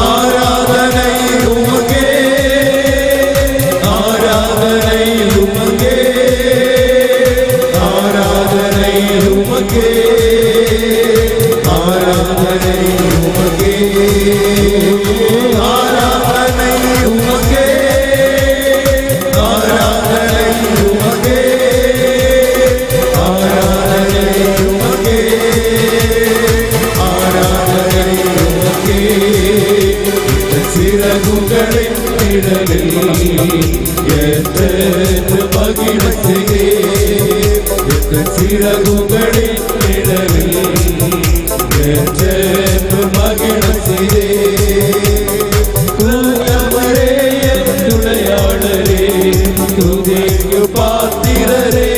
ஆராதனை உமக்கே, ஆராதனை உமக்கே, ஆராதனை உமக்கே, ஆராதனை உமக்கே, ஆராதனை உமக்கே, ஆராதனை உமக்கே, ஆராதனை உமக்கே, ஆராதனை உமக்கே. சிறகுகளின் நிழலில் என்று மகிழ்ச்சியே, சிறகுகளின் நிழலில் என்று மகிழ்ச்சியே, தூயவரே என் துணையாளரே, துதிக்கு பாத்திரரே,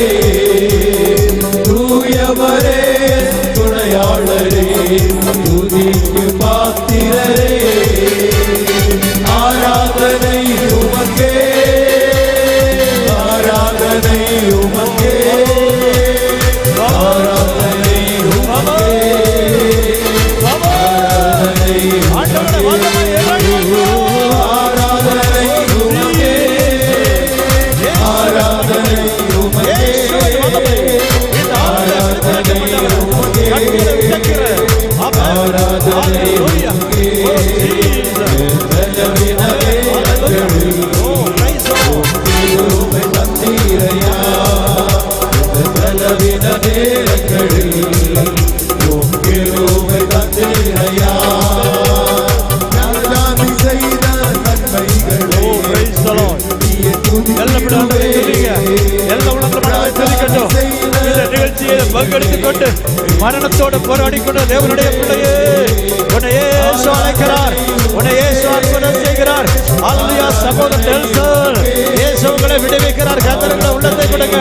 தூயவரே என் துணையாளரே, துதிக்கு பாத்திரரே, ஆராதனை உமக்கே, ஆராதனை உமக்கே, ஆராதனை உமக்கே, ஆராதனை உமக்கே, ஆராதனை உமக்கே, ஆராதனை உமக்கே, ஆராதனை உமக்கே, ஆராதனை உமக்கே. பங்கெடுத்துக்கொண்டு மரணத்தோடு போராடி கொண்ட தேவனுடைய பிள்ளையே, உன்னை இயேசு அழைக்கிறார், உன்னை இயேசு அற்புதம் செய்கிறார். அல்லேலூயா. சகோதரர் நெல்சன், இயேசு உங்களை விடுவிக்கிறார். கர்த்தருடைய உள்ளத்தை கொடுங்க.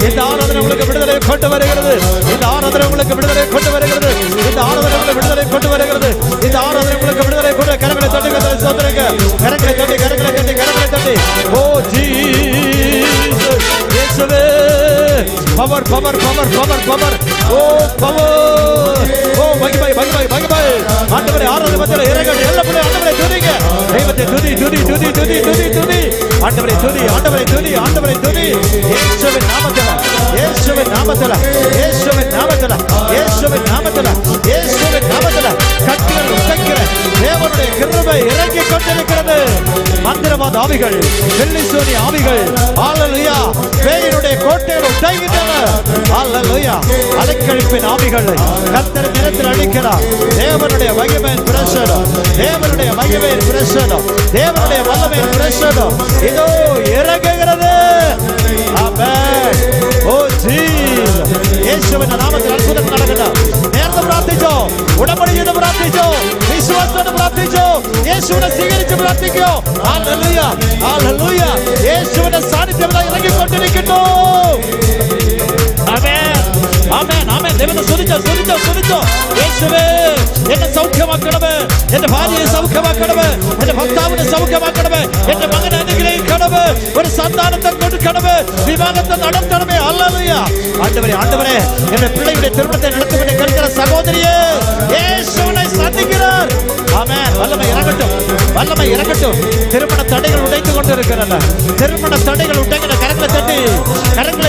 இந்த ஆராதனை உங்களுக்கு விடுதலை கொண்டு வருகிறது. இந்த ஆராதனை உங்களுக்கு விடுதலை கொண்டு வருகிறது. இந்த ஆராதனை உங்களுக்கு விடுதலை கொண்டு வருகிறது. இந்த ஆராதனை உங்களுக்கு விடுதலை கொண்டு கரங்களை தட்டி கரங்களை சோதனைங்க. கரங்களை தட்டி கரங்களை தட்டி கரங்களை தட்டி. ஓ ஜீசஸ் இயேசுவே power power power power power. ஓ பவர். ஓ மகிமை மகிமை மகிமை. ஆண்டவரே ஆராதனை மத்தியில இறங்கி எல்லா பிள்ளை ஆண்டவரே துதிங்க. தெய்வத்தை துதி துதி துதி துதி துதி துதி. ஆண்டவரே துதி ஆண்டவரே துதி ஆண்டவரே துதி. இயேசுவின் நாமத்தில இயேசுவின் நாமத்தில இயேசுவின் நாமத்தில இயேசுவின் நாமத்தில இயேசுவின் நாமத்தில கட்டிகள் உடைக்கிற தேவனுடைய கிருபை இறங்கி கொண்டிருக்கிறது. மந்திரவாத ஆவிகள் வெள்ளி சூனி ஆவிகள் ஹல்லேலூயா பேயினுடைய கோட்டைகள் உடைகின்றன. ஹல்லேலூயா அலைக்கழிப்பின் ஆவிகளை கர்த்தர் நிலத்தில் அழிக்கிறார். தேவனுடைய மகிமையின் பிரசன்னம் தேவனுடைய மகிமையின் பிரசன்னம் தேவனுடைய வல்லமையின் பிரசன்னம் இதோ இறங்குகிறது. ஆமென். ஓ ஜீசஸ் இயேசுவின் நாமத்தில் அற்புதம் நடக்கட்டும். நேர்ந்து பிரார்த்திச்சோம். உடன்படி செய்து பிரார்த்திச்சோம். விசுவாசத்தோடு பிரார்த்திச்சோம். இயேசுவை സ്വീകരിച്ച് பிரார்த்திக்கிறோம். ஹல்லேலூயா ஹல்லேலூயா. இயேசுவின் சாநித்தியம் இறங்கி கொண்டிருக்கிறோம். ஆமென் ആമേൻ ആമേൻ. ദൈവത്തെ സ്തുതിച്ചോ സ്തുതിച്ചോ സ്തുതിച്ചോ. യേശുവേ എന്നെ സൗഖ്യമാക്കണമേ. എന്റെ ഭാര്യയെ സൗഖ്യമാക്കണമേ. എന്റെ ഭർത്താവിനെ സൗഖ്യമാക്കണമേ. എന്റെ മകനെ അനുഗ്രഹിക്കണമേ. ഒരു സന്താനത്തെ കൊടുക്കണമേ. വിവാഹത്തെ നടത്തണമേ. ഹല്ലേലൂയ. ആண்டവരേ ആண்டവരേ എന്റെ പിള്ളയുടെ திருமணத்தை நடத்த வேண்டிய கேட்கிற சகோதரியே இயேசுவை சந்திக்கிறார். ஆமென். வல்லமை இறங்கட்டும் வல்லமை இறங்கட்டும். திருமண தடைகள் உடைத்து கொண்டிருக்கிறன. திருமண தடைகள் உடைக்கிற கரங்களை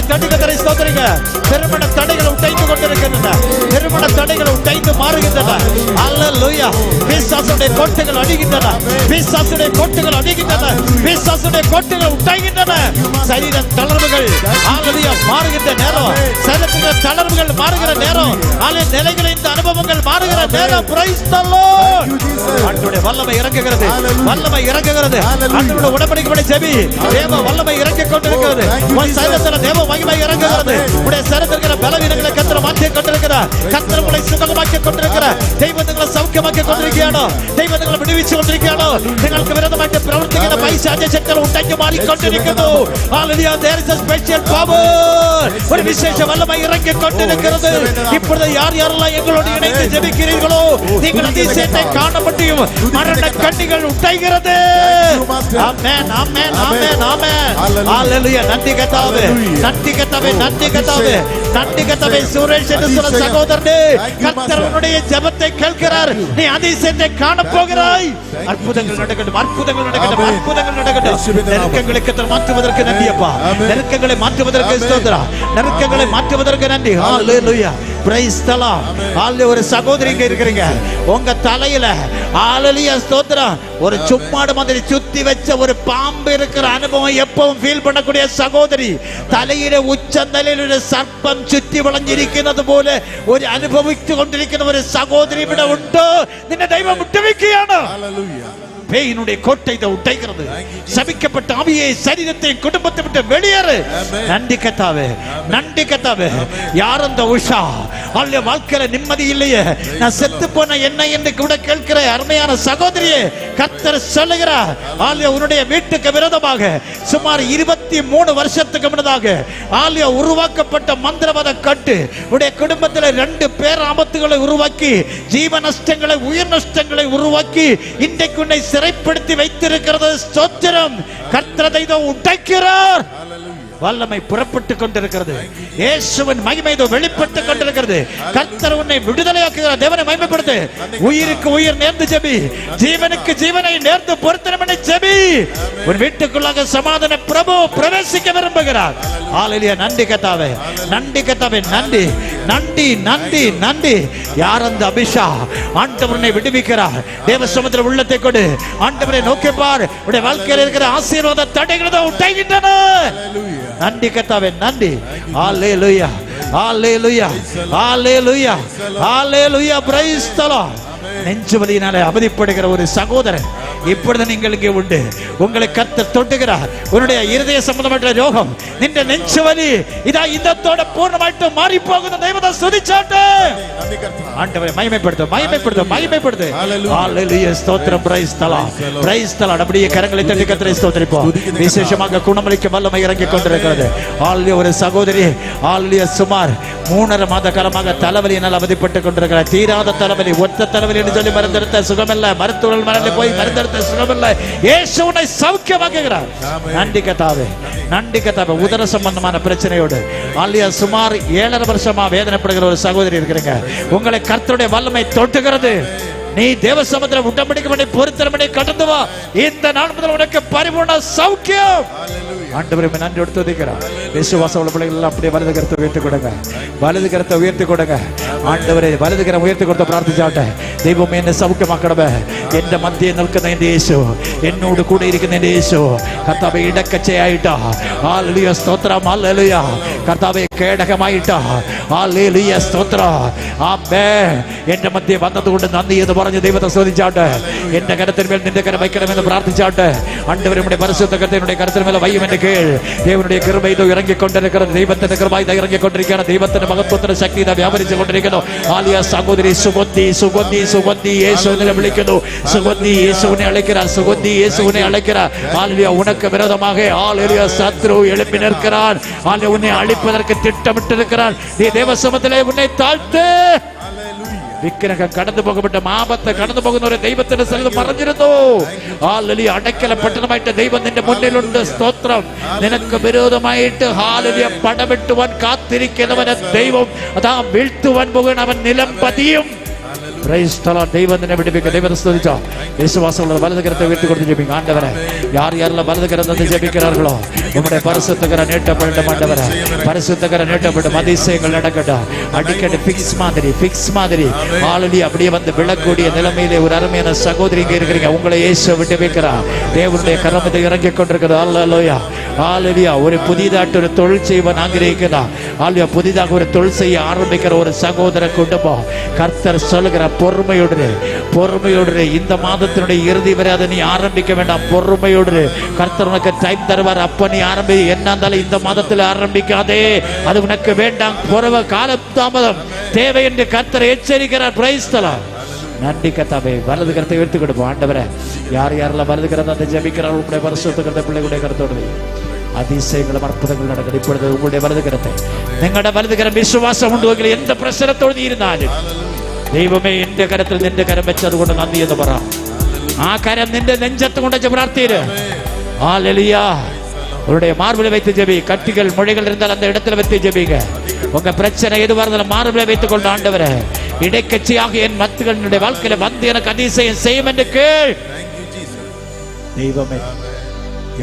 தட்டி கத்தரை ஸ்தோத்திரிங்க. திருமண தடைகள் உடைத்து கொண்டிருக்கின்றன. திருமண தடைகள் உடைத்து மாறுகின்றன. ஹல்லேலூயா. பிசாசுடைய கோட்டைகள் அழிகின்றன. பிசாசுடைய கோட்டைகள் அழிகின்றன. பிசாசுடைய கோட்டைகள் உடைகின்றன. சரீர தளர்வுகள் ஹல்லேலூயா மாறுகின்ற நேரம். சரீரத்தின் தளர்வுகள் மாறுகிற நேரம். ஹல்லேலூயா நிலைகளின் அனுபவங்கள் மாறுகிற நேரம். Price the Lord. ஆண்டவருடைய வல்லமை இறங்குகிறது. வல்லமை இறங்குகிறது. ஆண்டவருடைய உடன்படிக்கைப்படி ஜெபி. தேவ வல்லமை இறங்கிக் கொண்டிருக்கிறது. உன் சரீரத்தில் தேவ மகிமை இறங்குகிறது. உடைய சரீரத்தில் இருக்கிற பலவீனங்களை கர்த்தர் மாற்றி கொண்டிருக்கிறார். கர்த்தர் உங்களை சுகமாக்கி கொண்டிருக்கிறார். தெய்வங்களை சௌக்கியமாக்கி கொண்டிருக்கிறானோ. தெய்வங்களை விடுவிச்சு கொண்டிருக்கிறானோ. നിങ്ങൾക്ക് വിരോധമായിട്ട് പ്രവർത്തിക്കുന്ന പൈശാചിക ശക്തികൾ ഉടഞ്ഞു മാറിക്കൊണ്ടിരിക്കുന്നു. Hallelujah. there is a special power. ஒரு விசேஷ வல்லமை இறங்கிக் கொண்டிருக்கிறது. இப்பொழுது யார் யாரெல்லாம் எங்களோடு இணைந்து ஜெபிக்கிறீர்களோ நீங்கள் அதிசயத்தை காண முடியும். மரண கண்ணிகள் உடைகிறது. ஆமென் ஆமென் ஆமென் ஆமென். ஹல்லேலூயா. நன்றி கர்த்தாவே நன்றி கர்த்தாவே நன்றி கர்த்தாவே நன்றி கர்த்தாவே. சுரேஷ் என்று சொன்ன சகோதரனே கர்த்தர் உன்னுடைய ஜெபத்தை கேட்கிறார். நீ அதிசயத்தை காண போகிறாய். அற்புதங்கள் நடக்கட்டும் அற்புதங்கள் நடக்கட்டும் அற்புதங்கள் நடக்கட்டும். நெருக்கங்களை கர்த்தர் மாற்றுவதற்கு நன்றி அப்பா. நெருக்கங்களை மாற்றுவதற்கு ஸ்தோத்திரம். நெருக்கங்களை மாற்றுவதற்கு நன்றி. ஹல்லேலூயா. Praise the Lord. ஹல்லேலூயா. ஒரு சகோதரி இங்க இருக்கீங்க. உங்க தலையில ஹல்லேலூயா ஸ்தோத்திரம் ஒரு சும்மாடு மாதிரி சுத்தி வச்ச ஒரு பாம்பு இருக்கிற அனுபவம் எப்பவும் ஃபீல் பண்ணக்கூடிய சகோதரி, தலையில உச்சந்தலையில் ஒரு சர்ப்பம் சுற்றி വളഞ്ഞിരിക്കുന്നത് പോലെ ഒരു അനുഭവിച്ചു കൊണ്ടിരിക്കുന്ന ഒരു സഹോദരി ഇവിടെ ഉണ്ട്. നിന്നെ ദൈവം വിട്ടുവയ്ക്കുകയാണ്. ഹല്ലേലൂയ. பேயினுடைய கோட்டையை உடைக்கிறது. சபிக்கப்பட்ட ஆவியை சரீரத்தை குடும்பத்தை விட்டு வெளியேறு. நன்றி கர்த்தாவே நன்றி கர்த்தாவே. யார் அந்த உஷா? அல்ல வாழ்க்கையில நிம்மதி இல்லையே, நான் செத்து போன என்ன என்று கூட கேட்கிற அருமையான சகோதரியே கர்த்தர் சொல்லுகிறார். ஆலியா உன்னுடைய வீட்டுக்கு விரோதமாக சுமார் 23 வருஷத்துக்கு முன்னதாக ஆலியா உருவாக்கப்பட்ட மந்திரவாத கட்டு உடைய குடும்பத்தில் 2 பேர் ஆபத்துகளை உருவாக்கி ஜீவ நஷ்டங்களை உயிர் நஷ்டங்களை உருவாக்கி இன்றைக்கு உன்னை சிறைப்படுத்தி வைத்திருக்கிறது. ஸ்தோத்திரம். கர்த்தர் இதை உடைக்கிறார். வல்லமை புறப்பட்டு கொண்டிருக்கிறது. இயேசுவின் மகிமை இதோ வெளிப்பட்டு கொண்டிருக்கிறது. கர்த்தர் உன்னை விடுதலையாக்குகிறார். தேவனை மகிமைப்படுத்து. உயிருக்கு உயிர் நேர்ந்து ஜெபி. ஜீவனுக்கு ஜீவனை நேர்ந்து பொருத்தனை பண்ணி ஜெபி. உன் வீட்டுக்குள்ளாக சமாதான பிரபு பிரவேசிக்க விரும்புகிறார். ஹல்லேலூயா. நன்றி கர்த்தாவே நன்றி கர்த்தாவே நன்றி நன்றி நன்றி நன்றி. யார் அந்த அபிஷா? ஆண்டவர் உன்னை விடுவிக்கிறார். தேவ சமுத்திர உள்ளத்தை கொடு. ஆண்டவரை நோக்கி பார். உன்னுடைய வாழ்க்கையில் இருக்கிற ஆசீர்வாத தடைகளை உடைக்கின்றன. நன்றி கர்த்தாவே நன்றி. ஹல்லேலூயா ஹல்லேலூயா ஹல்லேலூயா ஹல்லேலூயா. Praise the Lord. நெஞ்சு வலியினாலே அவதிப்படுகிற ஒரு சகோதரன் இப்பொழுது நீங்கள் இங்கே உண்டு. உங்களை கர்த்தர் தொட்டுகிறார். உன்னுடைய இருதய சம்பந்தப்பட்ட ரோகம், நின்ற நெஞ்சு வலி இதா இதத்தோட பூர்ணமாயிட்டு மாறி போகுது. தெய்வத்தை சுதிச்சாட்டு ஆண்டவரை மகிமைப்படுத்து, மகிமைப்படுத்து, மகிமைப்படுத்து. ஹalleluya, ஸ்தோத்திரம். Praise the Lord, praise the Lord. அப்படியே கரங்களை தட்டி கர்த்தரை ஸ்தோத்திரிப்போம். விசேஷமாக குணமளிக்க வல்லமை இறங்கி கொண்டிருக்கிறது. ஹalleluya. ஒரு சகோதரி ஹalleluya சுமார் 3.5 மாத காலமாக தலைவலியினால் அவதிப்பட்டுக் கொண்டிருக்கிறார். தீராத தலைவலி, ஒத்த தலைவலி என்று சொல்லி மருந்தெடுத்த சுகமில்லை, மருத்துவர்கள் மரணில் போய் மருந்தெடுத்த சுகமில்லை. இயேசு உன்னை சௌக்கியமாக்குகிறார். நன்றி கர்த்தாவே, நன்றி கர்த்தாவே. உதர சம்பந்தமான பிரச்சனையோடு ஹalleluya சுமார் 7.5 வருஷமா வேதனைப்படுகிற ஒரு சகோதரி இருக்கிறீங்க. உங்களை கர்த்தருடைய வல்லமை தொட்டுகிறது. நீ தேவ சமுத்திரம் உடன்படிக்கை பண்ணி பொருத்தனை கடந்து வா. இந்த நாள் முதல் உனக்கு பரிபூர்ண சௌக்கியம். ஆண்டவரே நன்றி எடுத்து துதிக்கிறோம். விசுவாச உள்ள பிள்ளைகள் எல்லாம் அப்படியே வலது கரத்தை உயர்த்தி கொடுங்க, வலது கரத்தை உயர்த்தி கொடுங்க. ஆண்டவரே வலது கரம் உயர்த்தி கொடுத்த பிரார்த்திச்சாட்ட தெய்வம் என்னை சௌக்கியமாக்கடவே. என்ற மத்திய நிற்கிற இந்த இயேசு, என்னோடு கூட இருக்கிற இந்த இயேசு கர்த்தாவே இடக்கச்சையாயிட்டா. ஹalleluya, ஸ்தோத்திரம். ஹalleluya, கர்த்தாவே கேடகமாயிட்டா. ஹalleluya, ஸ்தோத்திரம். ஆமென். என்ற மத்திய வந்தது கொண்டு நன்றி என்று പറഞ്ഞ தெய்வத்தை சோதிச்சாட்ட என்ற கரத்தின் மேல் நின்ற கரம் வைக்கணும் என்று பிரார்த்திச்சாட்ட ஆண்டவரே உம்முடைய பரிசுத்த கரத்தை என்னுடைய கரத்தின் மேல் வையும் என்று கேள். தேவனுடைய கிருபை இதோ இறங்கி கொண்டிருக்கிறது. தெய்வத்தின் கிருபை இதோ இறங்கி கொண்டிருக்கிறது. தெய்வத்தின் மகத்துவத்தின் சக்தி இதோ வியாபரித்து கொண்டிருக்கிறது. ஆலியா சகோதரி சுகந்தி, சுகந்தி, சுகந்தி இயேசுவை விളിക്കുന്നു. சுகந்தி இயேசுவை அழைக்கிறார். சுகந்தி இயேசுவை அழைக்கிறார். ஆலியா உனக்கு விரோதமாக ஆலியா சத்ரு எழுப்பி நிற்கிறான். ஆலியா உன்னை அழிப்பதற்கு திட்டமிட்டிருக்கிறான். நீ தேவ சமூகத்திலே உன்னை தாழ்த்து. விக்கிரகம் கடந்து போகப்பட்ட ஆபத்தை கடந்து പോകുന്ന ഒരു ദൈവത്തിന്റെ സ്ഥലത്ത് മറഞ്ഞിരുന്നു. ഹല്ലേലൂയ, അടക്കലപ്പെട്ടതുമായിട്ട് ദൈവം നിന്റെ മുന്നിലുണ്ട്. സ്തോത്രം. നിനക്ക് വിരോധമായിട്ട് ഹല്ലേലൂയ പടവെട്ടുവാൻ കാത്തിരിക്കുന്നവനെ ദൈവം അതാ വീഴ്ത്തുവാൻ പോകുന്ന അവൻ നിലം പതിയും. ദൈവം നിന്നെ വിടുവിക്കുക. ദൈവത്തെ സ്തുതിച്ചോ. വിശ്വാസമുള്ള വലത് കരത്തെ ഉയർത്തി കൊടുത്ത് ജപിക്കുക. ആണ്ടവരെ யாரெல்லாம் வலது கரத்தை ஜெபிக்கிறார்களோ உம்முடைய பரிசுத்த கரம் நீட்டப்படட்டும். ஆண்டவரே பரிசுத்த கரம் நீட்டப்படும். அதிசயங்கள் நடக்கட்டும். அடிக்கடி பிக்ஸ் மாதிரி ஆல்ரெடி அப்படியே வந்து விழக்கூடிய நிலைமையிலே ஒரு அருமையான சகோதரி இங்கே இருக்கிறீங்க. உங்களை இயேசு விட்டு வைக்கிறார். தேவனுடைய கரத்தை இறங்கி கொண்டிருக்கிறது. ஹல்லேலூயா, ஹல்லேலூயா. ஒரு புதிதாட்டு ஒரு தொழில் செய்வன் ஆகியிருக்கிறார். ஹல்லேலூயா, புதிதாக ஒரு தொழில் செய்ய ஆரம்பிக்கிற ஒரு சகோதர குடும்பம் கர்த்தர் சொல்லுகிற பொறுமையோடு இந்த மாதத்தினுடைய இறுதி வரை அதை நீ ஆரம்பிக்க வேண்டாம். பொறுமையோடு கர்த்தர் உனக்கு டைம் தருவார். அப்ப நீ ஆரம்பி. என்ன இருந்தாலும் இந்த மாதத்தில் ஆரம்பிக்காதே, அது உனக்கு வேண்டாம். பொறுமை காலம் தாமதம் தேவை என்று கர்த்தர் எச்சரிக்கிறார். Price the Lord. நன்றி கர்த்தாவே. வலது கரத்தை உயர்த்தி கொடுப்போம். ஆண்டவரே யாரெல்லாம் வலது கரத்தை ஜெபிக்கிறார்கள் உங்களுடைய பரிசுத்த கரத்தை பிள்ளைகளுடைய கரத்தோடு அதிசயங்களும் அற்புதங்கள் நடக்குது. இப்பொழுது உங்களுடைய வலது கரத்தை, നിങ്ങളുടെ വലത് കരം വിശ്വാസം ഉണ്ടെങ്കിൽ എന്ത് പ്രശ്നത്തോട് ഇരുന്നാലും ദൈവമേ എന്റെ കരത്തിൽ നിന്റെ കരം വെച്ചത് കൊണ്ട് നന്ദി എന്ന് പറ. ആ കരം നിന്റെ നെഞ്ചത്ത് കൊണ്ട് പ്രാർത്ഥിര്. ഹല്ലേലൂയ. உங்களுடைய மார்பிலை வைத்து ஜெபி. கட்டிகள் மொழிகள் இருந்தால் அந்த இடத்துல வைத்து ஜெபிங்க. உங்க பிரச்சனை எதுவாக இருந்தாலும் மார்பிலை வைத்துக் கொண்டு ஆண்டவரே இடைக்கட்சியாக என் மத்துகளுடைய வாழ்க்கையில வந்து எனக்கு அதிசயம் செய்யும் என்று கேள். தெய்வமே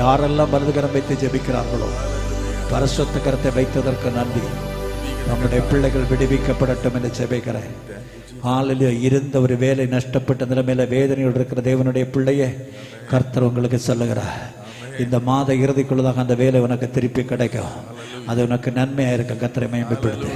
யாரெல்லாம் வலது கரம் வைத்து ஜெபிக்கிறார்களோ பரிசுத்த கரத்தை வைத்ததற்கு நன்றி. நம்முடைய பிள்ளைகள் விடுவிக்கப்படட்டும் என்று ஜெபிக்கிறேன். ஹல்லேலூயா. இருந்த ஒரு வேலை நஷ்டப்பட்ட நிலைமையில வேதனையோடு இருக்கிற தேவனுடைய பிள்ளையே கர்த்தர் உங்களுக்கு சொல்லுகிறார், இந்த மாத இறுதிக்குள்ளதாக அந்த வேலை உனக்கு திருப்பி கிடைக்கும். அது உனக்கு நன்மையாக இருக்க கர்த்தரை மேம்படுத்து.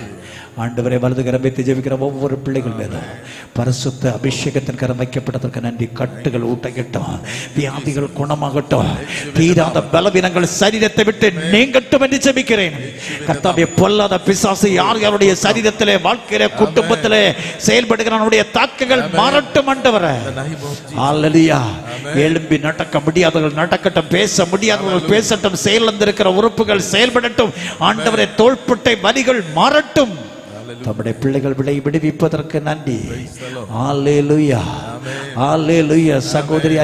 ஆண்டவரை வலது கரம் வைத்து ஜெபிக்கிற ஒவ்வொரு பிள்ளைகள் மீதும் பரிசுத்த அபிஷேகத்தின் கரம் வைக்கப்பட்டதற்கு நன்றி. கட்டுகள் ஊட்டகட்டும், வியாதிகள் குணமாகட்டும், தீராத பலவீனங்கள் சரீரத்தை விட்டு நீங்கட்டும் என்று ஜெபிக்கிறேன். கர்த்தாவே பொல்லாத பிசாசு யார் யாருடைய சரீரத்திலே வாழ்க்கையிலே குடும்பத்திலே செயல்படுகிறானுடைய தாக்கங்கள் மாறட்டும். ஆண்டவரே ஹல்லேலூயா. எழும்பி நடக்க முடியாதவர்கள் நடக்கட்டும், பேச முடியாதவர்கள் பேசட்டும், செயலிழந்திருக்கிற உறுப்புகள் செயல்படட்டும். ஆண்டவரே தோள்பட்டை வலிகள் மாறட்டும். நம்முடைய பிள்ளைகள் விடுவிப்பதற்கு நன்றி. ஹல்லேலூயா, ஹல்லேலூயா. சகோதரி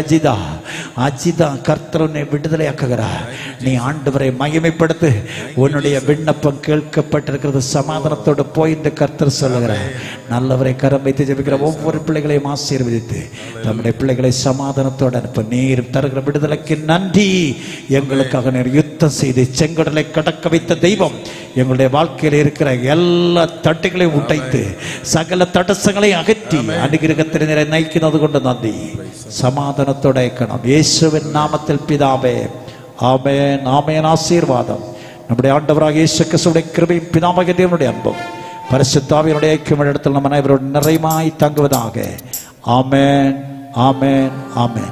அஜிதா கர்த்தர் உன்னை விடுதலையாக்குகிறார். நீ ஆண்டவரை மகிமைப்படுத்து. உன்னுடைய விண்ணப்பம் கேட்கப்பட்டிருக்கிறது. சமாதானத்தோடு போய் இந்த கர்த்தர் சொல்லுகிறார். நல்லவரை கரம் வைத்து ஜெபிக்கிற ஒவ்வொரு பிள்ளைகளையும் ஆசீர்வதித்து நம்முடைய பிள்ளைகளை சமாதானத்தோடு அனுப்ப நீர் தருகிற விடுதலைக்கு நன்றி. எங்களுக்காக நீர் யுத்தம் செய்து செங்கடலை கடக்க வைத்த தெய்வம் எங்களுடைய வாழ்க்கையில் இருக்கிற எல்லா தட்டுகளையும் உடைத்து சகல தடசங்களை அகற்றி அனுகிரகத்தில் நீரை நயிக்கிறது കൊണ്ട് நன்றி. சமாதானத்தோட இருக்கணும். இயேசுவின் நாமத்தில் பிதாவே, ஆமென், ஆமென். ஆசீர்வாதம் நம்முடைய ஆண்டவராக இயேசு கிறிஸ்துவின் கிருபையும் பிதாவாகிய தேவனுடைய அன்பும் பரிசுத்த ஆவியினுடைய ஐக்கியம் இடத்தில் நம்ம அனைவரோடு நிறைவாய் தங்குவதாக. ஆமென், ஆமென், ஆமென்.